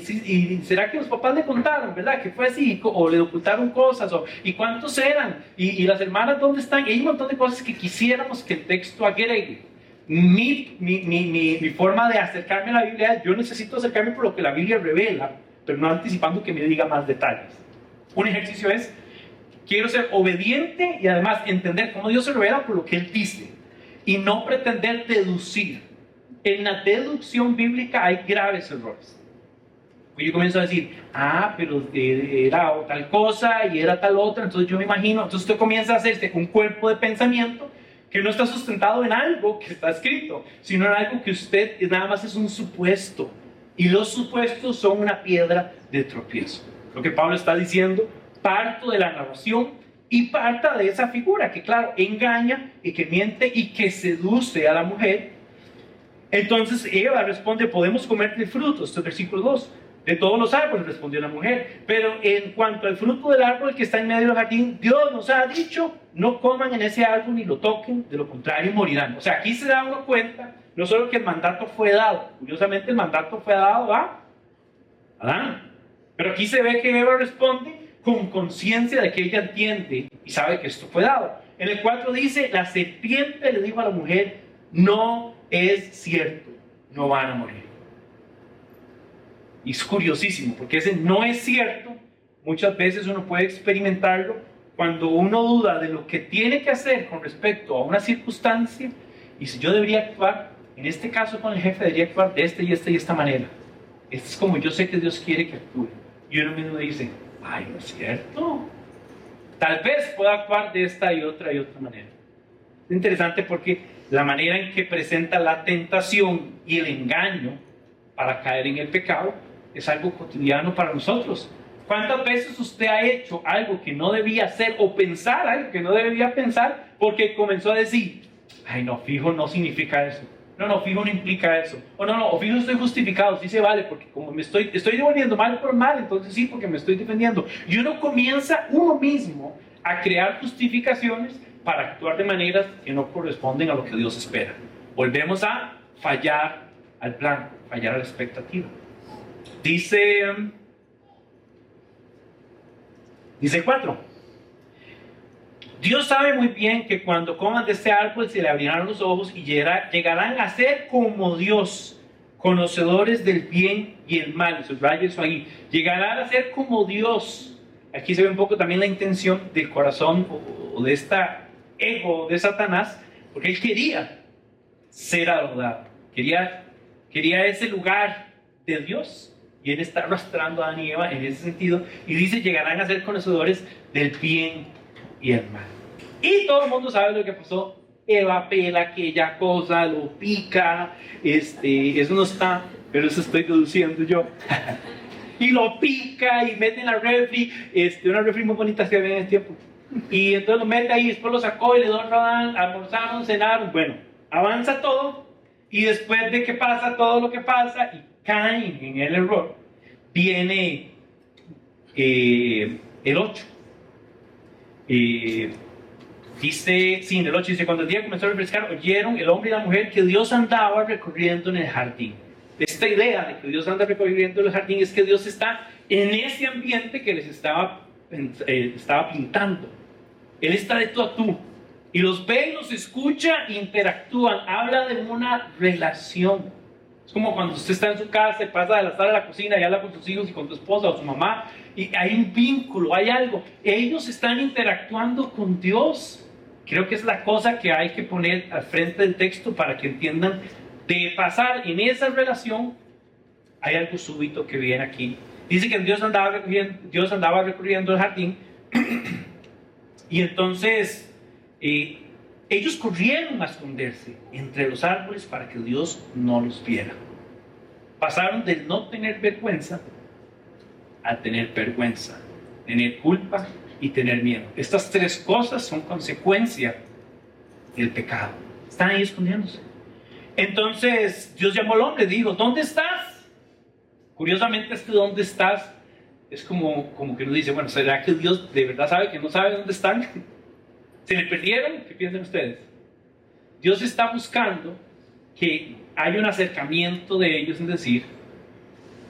será que los papás le contaron, ¿verdad? Que fue así, o le ocultaron cosas, y cuántos eran, y las hermanas dónde están, y hay un montón de cosas que quisiéramos que el texto agregue. Mi forma de acercarme a la Biblia es, yo necesito acercarme por lo que la Biblia revela, pero no anticipando que me diga más detalles. Un ejercicio es, quiero ser obediente y además entender cómo Dios se revela por lo que Él dice, y no pretender deducir. En la deducción bíblica hay graves errores. Y yo comienzo a decir, pero era tal cosa y era tal otra, entonces yo me imagino, entonces usted comienza a hacerse un cuerpo de pensamiento que no está sustentado en algo que está escrito, sino en algo que usted nada más es un supuesto. Y los supuestos son una piedra de tropiezo. Lo que Pablo está diciendo, parto de la narración y parta de esa figura que, claro, engaña y que miente y que seduce a la mujer. Entonces Eva responde: podemos comer del fruto. Este es el versículo 2. De todos los árboles, respondió la mujer, pero en cuanto al fruto del árbol que está en medio del jardín, Dios nos ha dicho: no coman en ese árbol ni lo toquen, de lo contrario morirán. O sea, aquí se da uno cuenta no solo que el mandato fue dado, curiosamente el mandato fue dado a Adán, pero aquí se ve que Eva responde con conciencia de que ella entiende y sabe que esto fue dado. En el 4 dice: la serpiente le dijo a la mujer: no es cierto, no van a morir. Y es curiosísimo, porque ese no es cierto, muchas veces uno puede experimentarlo cuando uno duda de lo que tiene que hacer con respecto a una circunstancia, y si yo debería actuar, en este caso con el jefe, debería actuar de esta y esta y esta manera. Esto es como yo sé que Dios quiere que actúe. Y uno mismo dice: ay, no es cierto. Tal vez pueda actuar de esta y otra manera. Es interesante porque la manera en que presenta la tentación y el engaño para caer en el pecado es algo cotidiano para nosotros. ¿Cuántas veces usted ha hecho algo que no debía hacer o pensar algo que no debía pensar porque comenzó a decir: ay, no, fijo, no significa eso. No, fijo, no implica eso. O fijo, estoy justificado, sí se vale, porque como estoy devolviendo mal por mal, entonces sí, porque me estoy defendiendo. Y uno comienza uno mismo a crear justificaciones para actuar de maneras que no corresponden a lo que Dios espera. Volvemos a fallar al plan, fallar a la expectativa. Dice 4: Dios sabe muy bien que cuando coman de este árbol se le abrirán los ojos y llegarán a ser como Dios, conocedores del bien y el mal. Subraya eso ahí. Llegarán a ser como Dios. Aquí se ve un poco también la intención del corazón o de esta ego de Satanás, porque él quería ser adorado, quería ese lugar de Dios. Y él está arrastrando a Adán y Eva en ese sentido. Y dice: llegarán a ser conocedores del bien y el mal. Y todo el mundo sabe lo que pasó. Eva pela aquella cosa, lo pica. Eso no está, pero eso estoy deduciendo yo. Y lo pica y mete en la refri. Una refri muy bonita que había en ese tiempo. Y entonces lo mete ahí, después lo sacó y le dio a Adán, almorzaron, cenaron. Bueno, avanza todo. Y después de que pasa todo lo que pasa y caen en el error, viene el 8. Dice, sí, en el 8 dice: cuando el día comenzó a refrescar, oyeron el hombre y la mujer que Dios andaba recorriendo en el jardín. Esta idea de que Dios anda recorriendo en el jardín es que Dios está en ese ambiente que les estaba pintando. Él está de tú a tú. Y los ve, los escucha, interactúan. Habla de una relación. Es como cuando usted está en su casa y pasa de la sala a la cocina y habla con sus hijos y con tu esposa o su mamá. Y hay un vínculo, hay algo. Ellos están interactuando con Dios. Creo que es la cosa que hay que poner al frente del texto para que entiendan. De pasar en esa relación, hay algo súbito que viene aquí. Dice que Dios andaba recorriendo el jardín. Y entonces ellos corrieron a esconderse entre los árboles para que Dios no los viera. Pasaron del no tener vergüenza a tener vergüenza, tener culpa y tener miedo. Estas tres cosas son consecuencia del pecado. Están ahí escondiéndose. Entonces Dios llamó al hombre, dijo: ¿dónde estás? Curiosamente, ¿dónde estás? Es como que uno dice: bueno, ¿será que Dios de verdad sabe que no sabe dónde están? ¿Se le perdieron? ¿Qué piensan ustedes? Dios está buscando que haya un acercamiento de ellos en decir: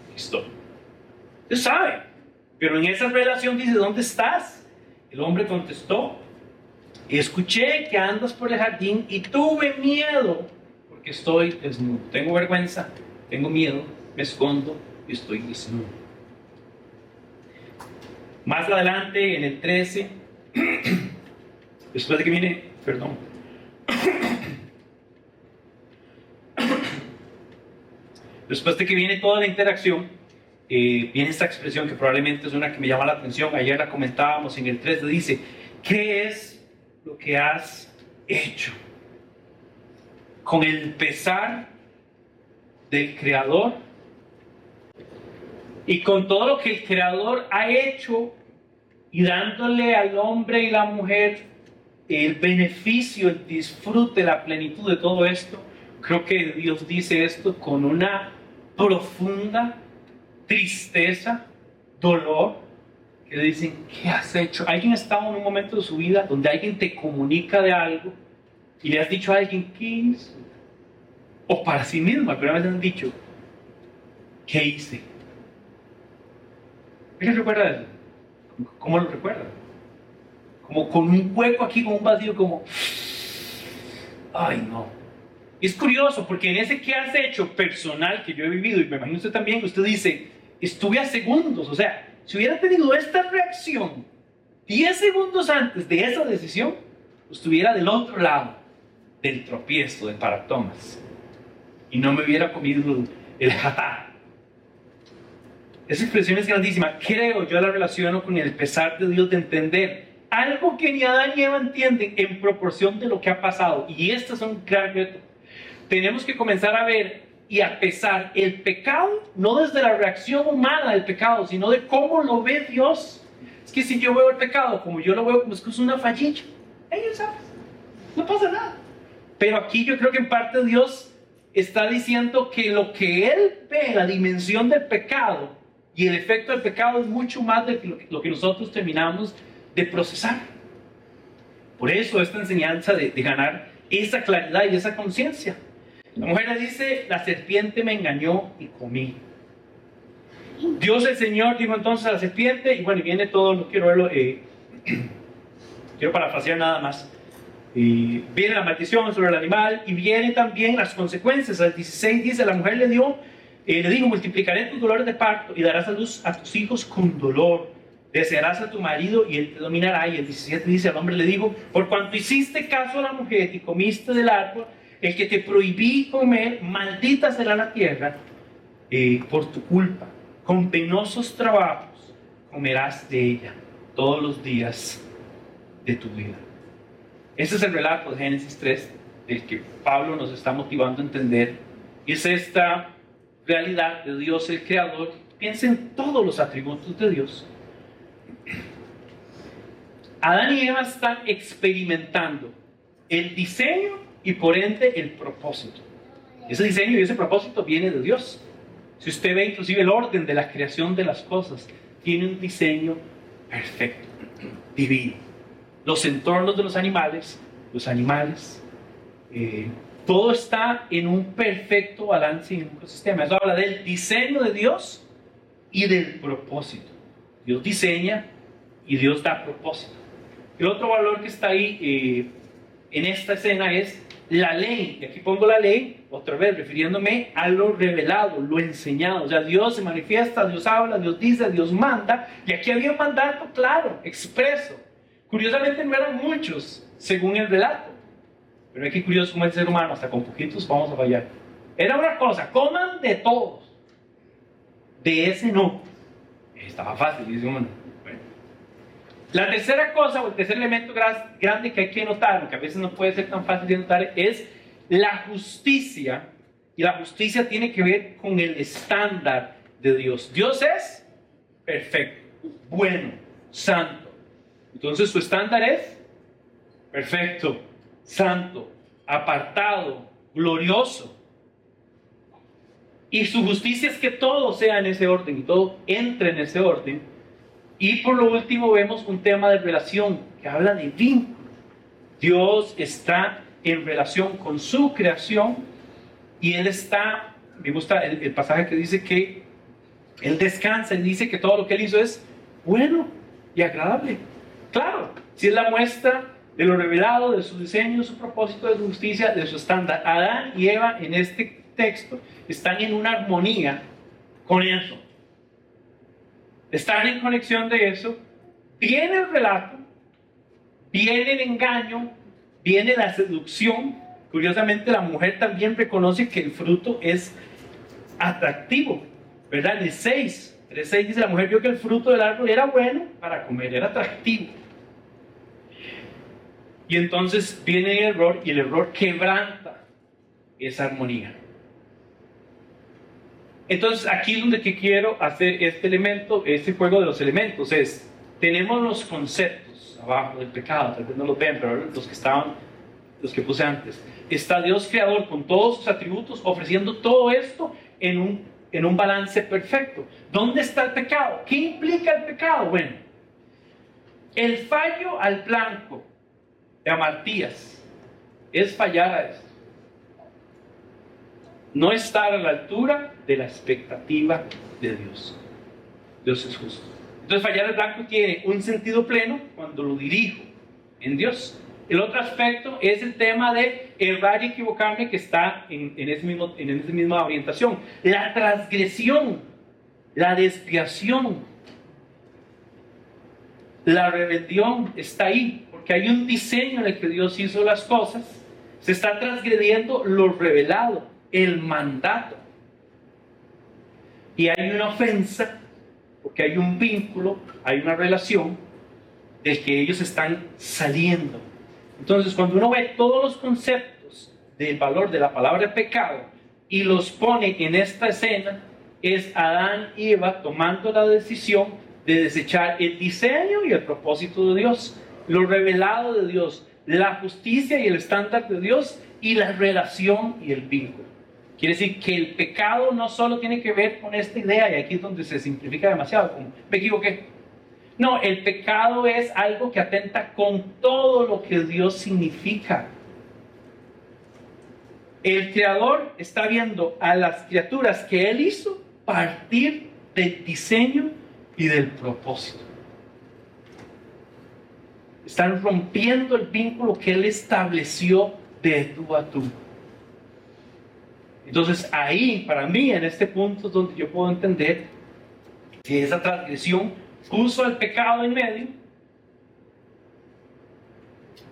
aquí estoy. Dios sabe, pero en esa relación dice: ¿dónde estás? El hombre contestó: escuché que andas por el jardín y tuve miedo porque estoy desnudo. Tengo vergüenza, tengo miedo, me escondo y estoy desnudo. Más adelante, en el 13, después de que viene, después de que viene toda la interacción, viene esta expresión que probablemente es una que me llama la atención. Ayer la comentábamos en el 13, dice: ¿qué es lo que has hecho? Con el pesar del Creador y con todo lo que el Creador ha hecho y dándole al hombre y la mujer el beneficio, el disfrute, la plenitud de todo esto. Creo que Dios dice esto con una profunda tristeza, dolor, que dicen: ¿qué has hecho? ¿Alguien ha estado en un momento de su vida donde alguien te comunica de algo y le has dicho a alguien qué hizo? O para sí mismo, alguna vez han dicho: ¿qué hice? ¿Alguien recuerda eso? ¿Cómo lo recuerda? Como con un hueco aquí, con un vacío, como: ay, no. Y es curioso porque en ese "qué has hecho" personal que yo he vivido, y me imagino usted también, usted dice: estuve a segundos. O sea, si hubiera tenido esta reacción 10 segundos antes de esa decisión, estuviera del otro lado del tropiezo, del paratomas, y no me hubiera comido el jatá. Esa expresión es grandísima. Creo, yo la relaciono con el pesar de Dios de entender algo que ni Adán ni Eva entienden en proporción de lo que ha pasado. Y este es un gran reto. Tenemos que comenzar a ver y a pesar el pecado, no desde la reacción humana del pecado, sino de cómo lo ve Dios. Es que si yo veo el pecado como yo lo veo, como es que es una fallilla, ellos saben, no pasa nada. Pero aquí yo creo que en parte Dios está diciendo que lo que Él ve, la dimensión del pecado y el efecto del pecado, es mucho más de lo que nosotros terminamos de procesar. Por eso esta enseñanza de ganar esa claridad y esa conciencia. La mujer le dice: la serpiente me engañó y comí. Dios el Señor dijo entonces a la serpiente, y bueno, y viene todo, no quiero verlo, quiero parafrasear nada más. Y viene la maldición sobre el animal, y viene también las consecuencias. Al 16 dice: la mujer le dijo: multiplicaré tus dolores de parto y darás a luz a tus hijos con dolor. Desearás a tu marido y él te dominará. Y el 17 dice: al hombre le dijo: por cuanto hiciste caso a la mujer y comiste del árbol, el que te prohibí comer, maldita será la tierra por tu culpa. Con penosos trabajos comerás de ella todos los días de tu vida. Ese es el relato de Génesis 3, del que Pablo nos está motivando a entender. Y es esta realidad de Dios el Creador. Piensa en todos los atributos de Dios. Adán y Eva están experimentando el diseño y por ende el propósito. Ese diseño y ese propósito viene de Dios. Si usted ve inclusive el orden de la creación de las cosas, tiene un diseño perfecto, divino. Los entornos de los animales, todo está en un perfecto balance y en un ecosistema. Eso habla del diseño de Dios y del propósito. Dios diseña y Dios da propósito. El otro valor que está ahí en esta escena es la ley. Y aquí pongo la ley, otra vez refiriéndome a lo revelado, lo enseñado. O sea, Dios se manifiesta, Dios habla, Dios dice, Dios manda. Y aquí había un mandato claro, expreso. Curiosamente no eran muchos, según el relato. Pero aquí curioso como el ser humano, hasta con poquitos vamos a fallar. Era una cosa: coman de todos. De ese no. Estaba fácil, dice uno. Bueno. La tercera cosa, o el tercer elemento grande que hay que notar, que a veces no puede ser tan fácil de notar, es la justicia. Y la justicia tiene que ver con el estándar de Dios. Dios es perfecto, bueno, santo. Entonces su estándar es perfecto, santo, apartado, glorioso. Y su justicia es que todo sea en ese orden y todo entre en ese orden. Y por lo último vemos un tema de relación que habla de vínculo. Dios está en relación con su creación y Él está, me gusta el pasaje que dice que Él descansa, Él dice que todo lo que Él hizo es bueno y agradable. Claro, si es la muestra de lo revelado, de su diseño, de su propósito, de su justicia, de su estándar. Adán y Eva en este texto están en una armonía con eso. Están en conexión de eso. Viene el relato, viene el engaño, viene la seducción. Curiosamente, la mujer también reconoce que el fruto es atractivo, ¿verdad? En el 6 dice: la mujer vio que el fruto del árbol era bueno para comer, era atractivo. Y entonces viene el error, y el error quebranta esa armonía. Entonces aquí es donde quiero hacer este elemento, este juego de los elementos, es tenemos los conceptos abajo del pecado, tal vez no los ven, pero los que puse antes. Está Dios creador con todos sus atributos ofreciendo todo esto en un balance perfecto. ¿Dónde está el pecado? ¿Qué implica el pecado? Bueno, el fallo al blanco de Amartías es fallar a esto. No estar a la altura de la expectativa de Dios. Dios es justo. Entonces fallar al blanco tiene un sentido pleno cuando lo dirijo en Dios. El otro aspecto es el tema de errar y equivocarme, que está en esa misma orientación. La transgresión, la desviación, la rebelión está ahí, porque hay un diseño en el que Dios hizo las cosas. Se está transgrediendo lo revelado, el mandato. Y hay una ofensa, porque hay un vínculo, hay una relación del que ellos están saliendo. Entonces, cuando uno ve todos los conceptos del valor de la palabra pecado y los pone en esta escena, es Adán y Eva tomando la decisión de desechar el diseño y el propósito de Dios, lo revelado de Dios, la justicia y el estándar de Dios, y la relación y el vínculo. Quiere decir que el pecado no solo tiene que ver con esta idea, y aquí es donde se simplifica demasiado, como me equivoqué. No, el pecado es algo que atenta con todo lo que Dios significa. El Creador está viendo a las criaturas que Él hizo partir del diseño y del propósito. Están rompiendo el vínculo que Él estableció de tú a tú. Entonces ahí, para mí, en este punto es donde yo puedo entender que esa transgresión puso al pecado en medio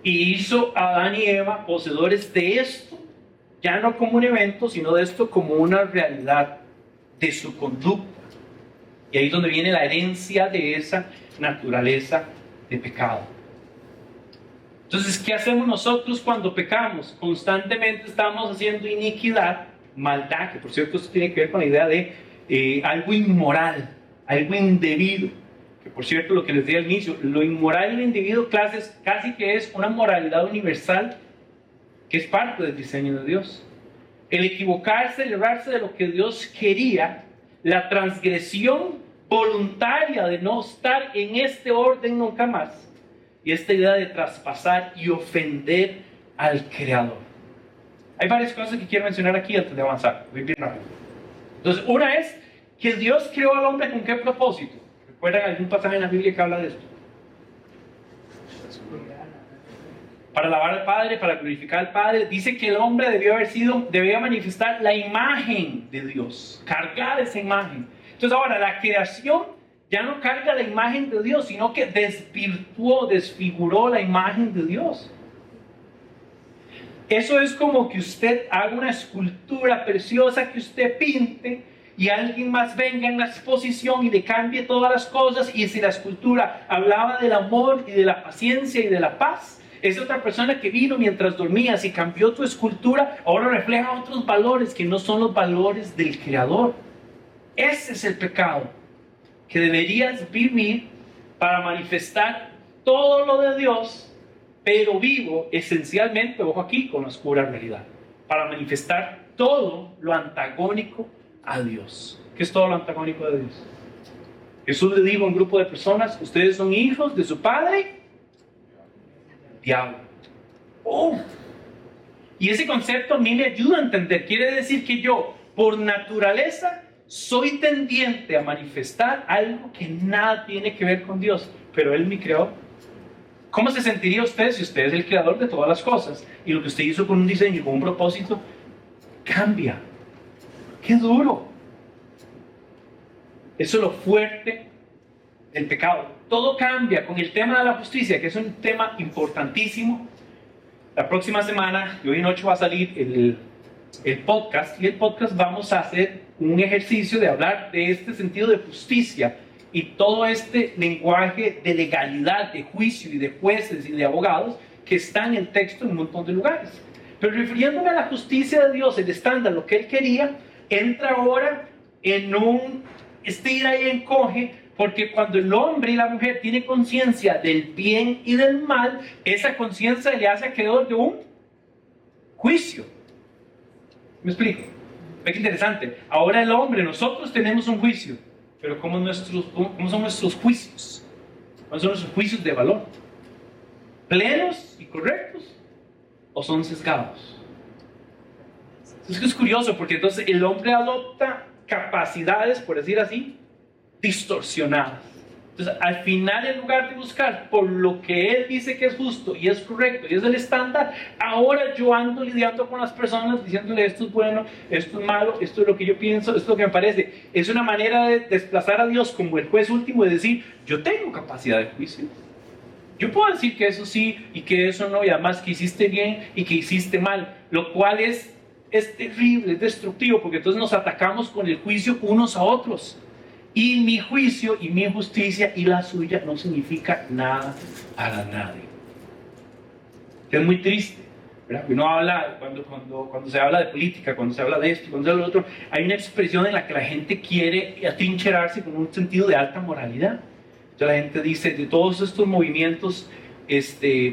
y hizo a Adán y Eva poseedores de esto, ya no como un evento, sino de esto como una realidad de su conducta. Y ahí es donde viene la herencia de esa naturaleza de pecado. Entonces, ¿qué hacemos nosotros cuando pecamos? Constantemente estamos haciendo iniquidad, maldad, que por cierto esto tiene que ver con la idea de algo inmoral, algo indebido. Que por cierto, lo que les di al inicio, lo inmoral y lo indebido casi que es una moralidad universal que es parte del diseño de Dios. El equivocarse, el errarse de lo que Dios quería, la transgresión voluntaria de no estar en este orden nunca más, y esta idea de traspasar y ofender al Creador. Hay varias cosas que quiero mencionar aquí antes de avanzar. Voy bien rápido. Entonces, una es que Dios creó al hombre ¿con qué propósito? ¿Recuerdan algún pasaje en la Biblia que habla de esto? Para alabar al Padre, para glorificar al Padre. Dice que el hombre debía manifestar la imagen de Dios, cargar esa imagen. Entonces ahora la creación ya no carga la imagen de Dios, sino que desvirtuó, desfiguró la imagen de Dios. Eso es como que usted haga una escultura preciosa que usted pinte, y alguien más venga en la exposición y le cambie todas las cosas, y si la escultura hablaba del amor y de la paciencia y de la paz, es otra persona que vino mientras dormías y cambió tu escultura, ahora refleja otros valores que no son los valores del Creador. Ese es el pecado que deberías vivir para manifestar todo lo de Dios, pero vivo esencialmente, ojo aquí, con la oscura realidad, para manifestar todo lo antagónico a Dios. ¿Qué es todo lo antagónico de Dios? Jesús le dijo a un grupo de personas: ustedes son hijos de su padre, diablo. Oh. Y ese concepto a mí me ayuda a entender. Quiere decir que yo, por naturaleza, soy tendiente a manifestar algo que nada tiene que ver con Dios, pero Él me creó. ¿Cómo se sentiría usted si usted es el creador de todas las cosas y lo que usted hizo con un diseño, con un propósito, cambia? ¡Qué duro! Eso es lo fuerte del pecado. Todo cambia con el tema de la justicia, que es un tema importantísimo. La próxima semana, de hoy en 8, va a salir el podcast, y el podcast vamos a hacer un ejercicio de hablar de este sentido de justicia y todo este lenguaje de legalidad, de juicio y de jueces y de abogados que está en el texto en un montón de lugares. Pero refiriéndome a la justicia de Dios, el estándar, lo que Él quería, entra ahora en un estira y encoge Porque cuando el hombre y la mujer tienen conciencia del bien y del mal, esa conciencia le hace acreedor de un juicio. ¿Me explico? Ve que interesante. Ahora el hombre, nosotros tenemos un juicio, pero ¿cómo son nuestros juicios? ¿Cuáles son nuestros juicios de valor? ¿Plenos y correctos? ¿O son sesgados? Es curioso porque entonces el hombre adopta capacidades, por decir así, distorsionadas. Entonces, al final, en lugar de buscar por lo que él dice que es justo y es correcto y es el estándar, ahora yo ando lidiando con las personas diciéndole esto es bueno, esto es malo, esto es lo que yo pienso, esto es lo que me parece. Es una manera de desplazar a Dios como el juez último y decir, yo tengo capacidad de juicio. Yo puedo decir que eso sí y que eso no, y además que hiciste bien y que hiciste mal, lo cual es terrible, es destructivo, porque entonces nos atacamos con el juicio unos a otros. Y mi juicio y mi justicia y la suya no significa nada para nadie. Es muy triste, ¿verdad? Uno habla, cuando se habla de política, cuando se habla de esto, cuando se habla de lo otro, hay una expresión en la que la gente quiere atrincherarse con un sentido de alta moralidad. Entonces la gente dice, de todos estos movimientos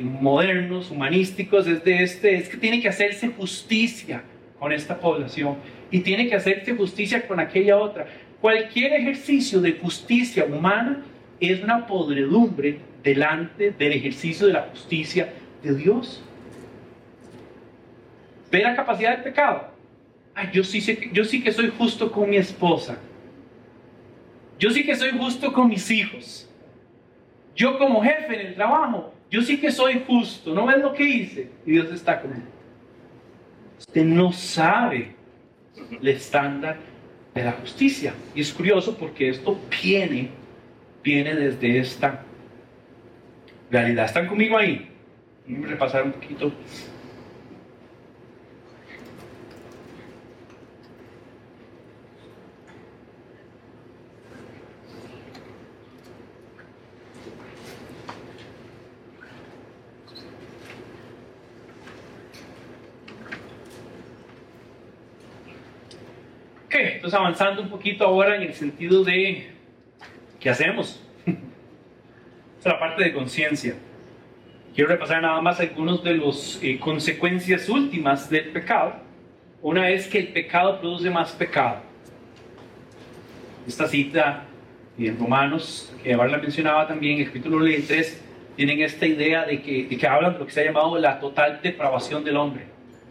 modernos, humanísticos, es que tiene que hacerse justicia con esta población y tiene que hacerse justicia con aquella otra. Cualquier ejercicio de justicia humana es una podredumbre delante del ejercicio de la justicia de Dios. ¿Ve la capacidad del pecado? Ay, yo sí que soy justo con mi esposa. Yo sí que soy justo con mis hijos. Yo como jefe en el trabajo, yo sí que soy justo. ¿No ves lo que hice? Y Dios está conmigo. Usted no sabe el estándar de la justicia. Y es curioso porque esto viene desde esta realidad. ¿Están conmigo ahí? Vamos a repasar un poquito. Ok, entonces avanzando un poquito ahora en el sentido de ¿qué hacemos? Esta es la parte de conciencia. Quiero repasar nada más algunas de las consecuencias últimas del pecado. Una es que el pecado produce más pecado. Esta cita en Romanos, que Bárbara mencionaba también, el capítulo 3, tienen esta idea de que hablan de lo que se ha llamado la total depravación del hombre.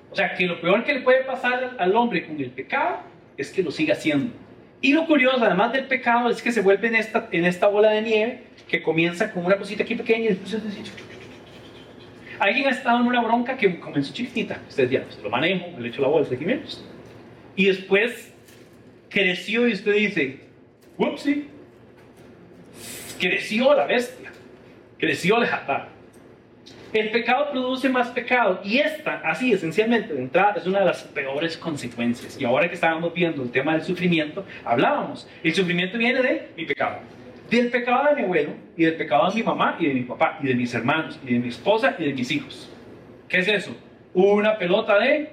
O sea, que lo peor que le puede pasar al hombre con el pecado es que lo siga haciendo. Y lo curioso, además del pecado, es que se vuelve en esta bola de nieve que comienza con una cosita aquí pequeña y después es decir, alguien ha estado en una bronca que comenzó chiquitita. Ustedes dirán, pues lo manejo, le echo la bolsa aquí menos. Y después creció y usted dice, whoopsie, creció la bestia, creció el jatá. El pecado produce más pecado y esta, así esencialmente de entrada, es una de las peores consecuencias. Y ahora que estábamos viendo el tema del sufrimiento, hablábamos, el sufrimiento viene de mi pecado. Del pecado de mi abuelo, y del pecado de mi mamá, y de mi papá, y de mis hermanos, y de mi esposa, y de mis hijos. ¿Qué es eso? Una pelota de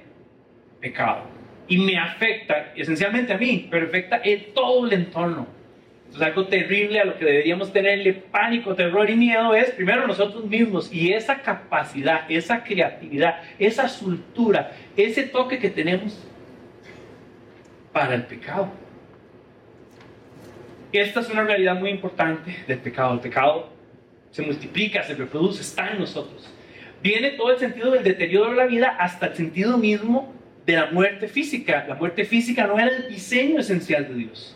pecado. Y me afecta, esencialmente a mí, pero afecta todo el entorno. Entonces algo terrible a lo que deberíamos tenerle pánico, terror y miedo es primero nosotros mismos. Y esa capacidad, esa creatividad, esa soltura, ese toque que tenemos para el pecado. Esta es una realidad muy importante del pecado. El pecado se multiplica, se reproduce, está en nosotros. Viene todo el sentido del deterioro de la vida hasta el sentido mismo de la muerte física. La muerte física no era el diseño esencial de Dios.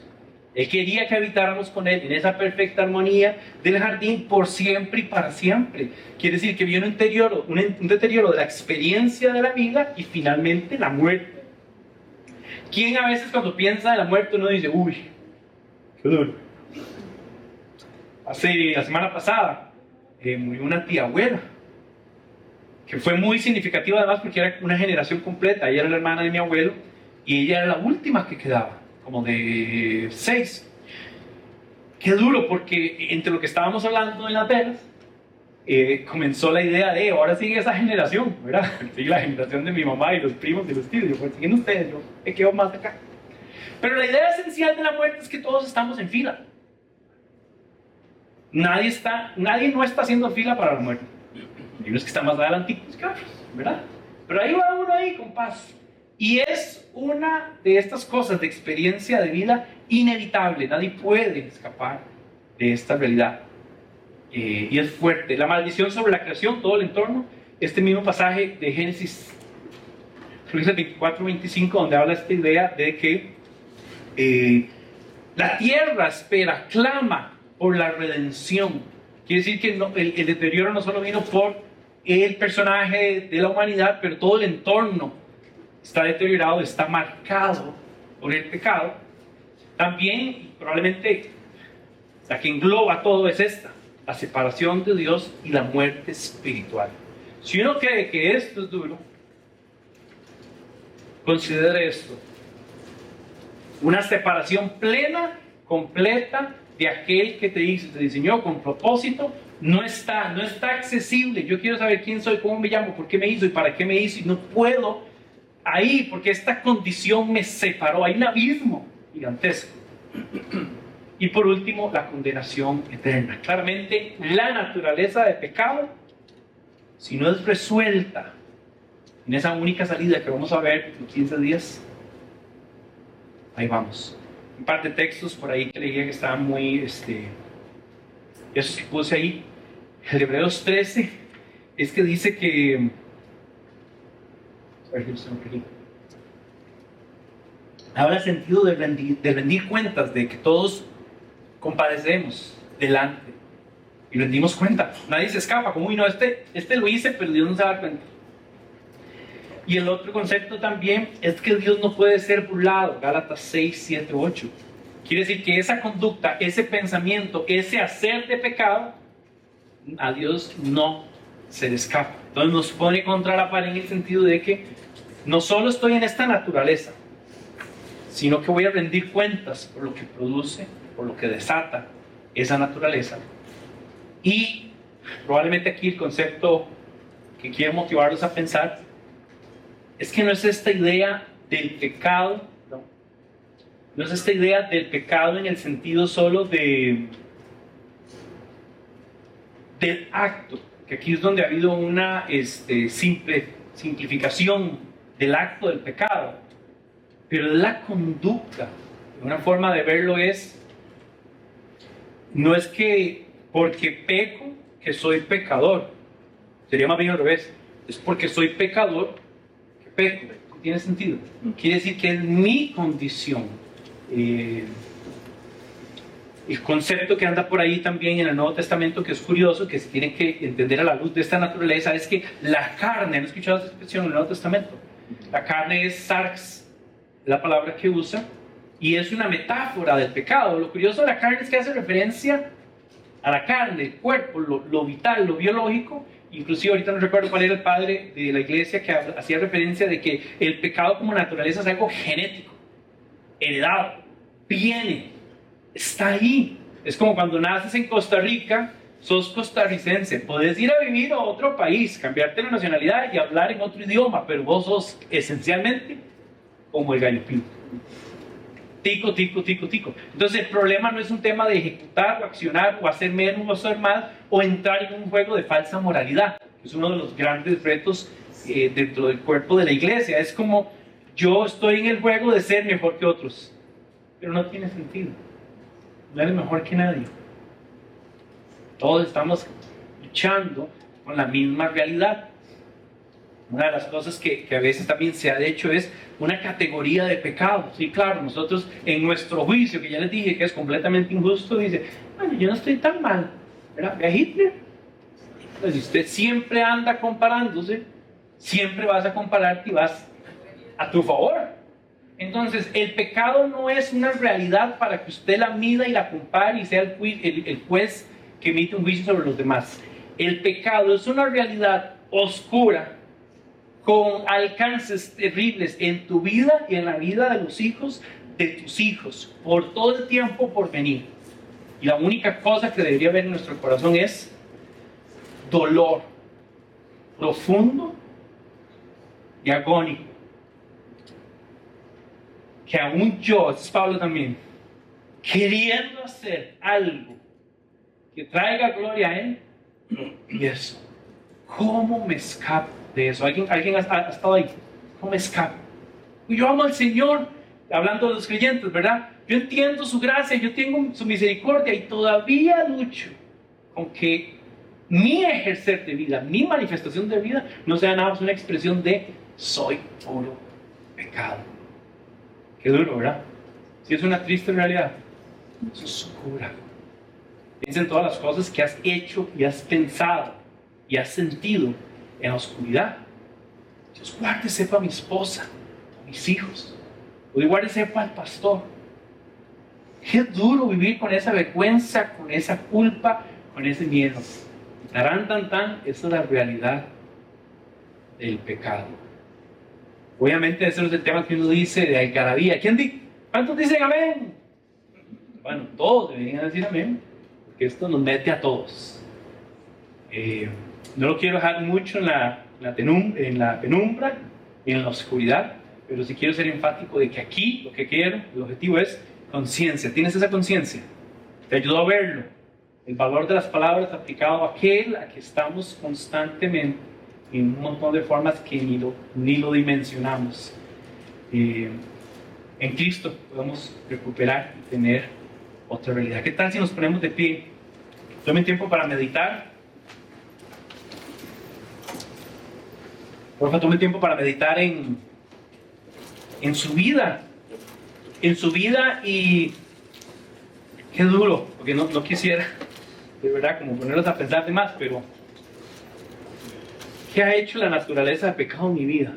Él quería que habitáramos con Él en esa perfecta armonía del jardín por siempre y para siempre. Quiere decir que viene un deterioro de la experiencia de la vida y finalmente la muerte. ¿Quién a veces cuando piensa en la muerte uno dice, uy, qué duro? La semana pasada murió una tía abuela, que fue muy significativa además porque era una generación completa. Ella era la hermana de mi abuelo y ella era la última que quedaba, como de 6. Qué duro, porque entre lo que estábamos hablando en las velas, comenzó la idea de, ahora sigue esa generación, ¿verdad? Sigue la generación de mi mamá y los primos y los tíos, yo, pues siguen ustedes, yo me quedo más acá. Pero la idea esencial de la muerte es que todos estamos en fila. Nadie no está haciendo fila para la muerte. Hay unos que están más adelantitos que otros, ¿verdad? Pero ahí va uno ahí con paz. Y es una de estas cosas de experiencia de vida inevitable. Nadie puede escapar de esta realidad. Y es fuerte. La maldición sobre la creación, todo el entorno. Este mismo pasaje de Génesis 24-25, donde habla esta idea de que la tierra espera, clama por la redención. Quiere decir que el deterioro no solo vino por el personaje de la humanidad, pero todo el entorno está deteriorado, está marcado por el pecado. También, probablemente, la que engloba todo es esta: la separación de Dios y la muerte espiritual. Si uno cree que esto es duro, considere esto: una separación plena, completa de aquel que te diseñó con propósito. No está accesible. Yo quiero saber quién soy, cómo me llamo, por qué me hizo y para qué me hizo, y no puedo ahí porque esta condición me separó. Hay un abismo gigantesco. Y por último, la condenación eterna. Claramente, la naturaleza de pecado, si no es resuelta en esa única salida que vamos a ver en 15 días, ahí vamos. Un par de textos por ahí que leía que estaban muy, esos que puse ahí. El Hebreos 13 es que dice que, habla sentido de rendir cuentas, de que todos compadecemos delante y rendimos cuenta. Nadie se escapa, como, no, este lo hice, pero Dios no se da cuenta. Y el otro concepto también es que Dios no puede ser burlado. Gálatas 6, 7, 8. Quiere decir que esa conducta, ese pensamiento, ese hacer de pecado, a Dios no se le escapa. Entonces nos pone contra la pared en el sentido de que no solo estoy en esta naturaleza, sino que voy a rendir cuentas por lo que produce, por lo que desata esa naturaleza. Y probablemente aquí el concepto que quiero motivarlos a pensar es que no es esta idea del pecado, no es esta idea del pecado en el sentido solo del acto, que aquí es donde ha habido una simplificación del acto del pecado, pero la conducta. Una forma de verlo no es que porque peco que soy pecador, sería más bien al revés, es porque soy pecador que peco. ¿Tiene sentido? Quiere decir que es mi condición. El concepto que anda por ahí también en el Nuevo Testamento, que es curioso, que se tiene que entender a la luz de esta naturaleza, es que la carne, ¿han escuchado esa expresión en el Nuevo Testamento? La carne es sarx, la palabra que usa, y es una metáfora del pecado. Lo curioso de la carne es que hace referencia a la carne, el cuerpo, lo vital, lo biológico. Inclusive ahorita no recuerdo cuál era el padre de la iglesia que hacía referencia de que el pecado como naturaleza es algo genético, heredado, viene, está ahí. Es como cuando naces en Costa Rica, sos costarricense, podés ir a vivir a otro país, cambiarte la nacionalidad y hablar en otro idioma, pero vos sos esencialmente como el gallo pinto. Tico, tico, tico, tico. Entonces el problema no es un tema de ejecutar o accionar o hacer menos o hacer más o entrar en un juego de falsa moralidad, que es uno de los grandes retos dentro del cuerpo de la iglesia. Es como yo estoy en el juego de ser mejor que otros, pero no tiene sentido. No eres mejor que nadie. Todos estamos luchando con la misma realidad. Una de las cosas que a veces también se ha hecho es una categoría de pecado. Sí, claro, nosotros en nuestro juicio, que ya les dije que es completamente injusto, dice, bueno, yo no estoy tan mal, ¿verdad? Ve a Hitler. Pues si usted siempre anda comparándose, siempre vas a compararte y vas a tu favor. Entonces, el pecado no es una realidad para que usted la mida y la compare y sea el juez que emite un juicio sobre los demás. El pecado es una realidad oscura, con alcances terribles en tu vida y en la vida de los hijos de tus hijos, por todo el tiempo por venir. Y la única cosa que debería haber en nuestro corazón es dolor profundo y agónico. Que aún yo, es Pablo también, queriendo hacer algo que traiga gloria a Él. Y eso, ¿cómo me escapo de eso? ¿Alguien ha estado ahí? ¿Cómo me escapo? Yo amo al Señor, hablando de los creyentes, ¿verdad? Yo entiendo su gracia, yo tengo su misericordia y todavía lucho con que mi ejercer de vida, mi manifestación de vida, no sea nada más una expresión de soy puro pecado. Qué duro, ¿verdad? Si es una triste realidad, eso es oscura. Piensa en todas las cosas que has hecho y has pensado y has sentido en la oscuridad. Dios guarde sepa a mi esposa, a mis hijos, o igual sepa al pastor. Qué duro vivir con esa vergüenza, con esa culpa, con ese miedo. Esa es la realidad del pecado. Obviamente ese no es el tema que uno dice de algarabía. ¿Cuántos dicen amén? Bueno, todos deberían decir amén, porque esto nos mete a todos. No lo quiero dejar mucho en la penumbra y en la oscuridad, pero sí quiero ser enfático de que aquí lo que quiero, el objetivo es conciencia. ¿Tienes esa conciencia? Te ayudó a verlo. El valor de las palabras aplicado a aquel a que estamos constantemente en un montón de formas que ni lo dimensionamos. En Cristo podemos recuperar y tener otra realidad. ¿Qué tal si nos ponemos de pie? Tomen tiempo para meditar. Por favor, tomen tiempo para meditar en su vida. En su vida. Y qué duro, porque no quisiera de verdad como ponerlos a pensar de más, pero ¿qué ha hecho la naturaleza del pecado en mi vida?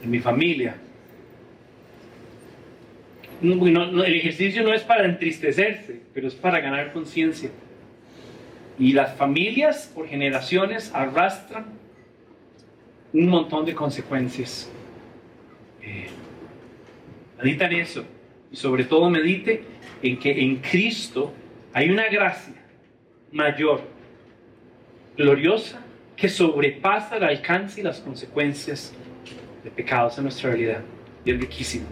En mi familia. El ejercicio no es para entristecerse, pero es para ganar conciencia. Y las familias por generaciones arrastran un montón de consecuencias. Medita en eso. Y sobre todo medite en que en Cristo hay una gracia mayor, gloriosa, que sobrepasa el alcance y las consecuencias de pecados en nuestra realidad. Y es riquísimo.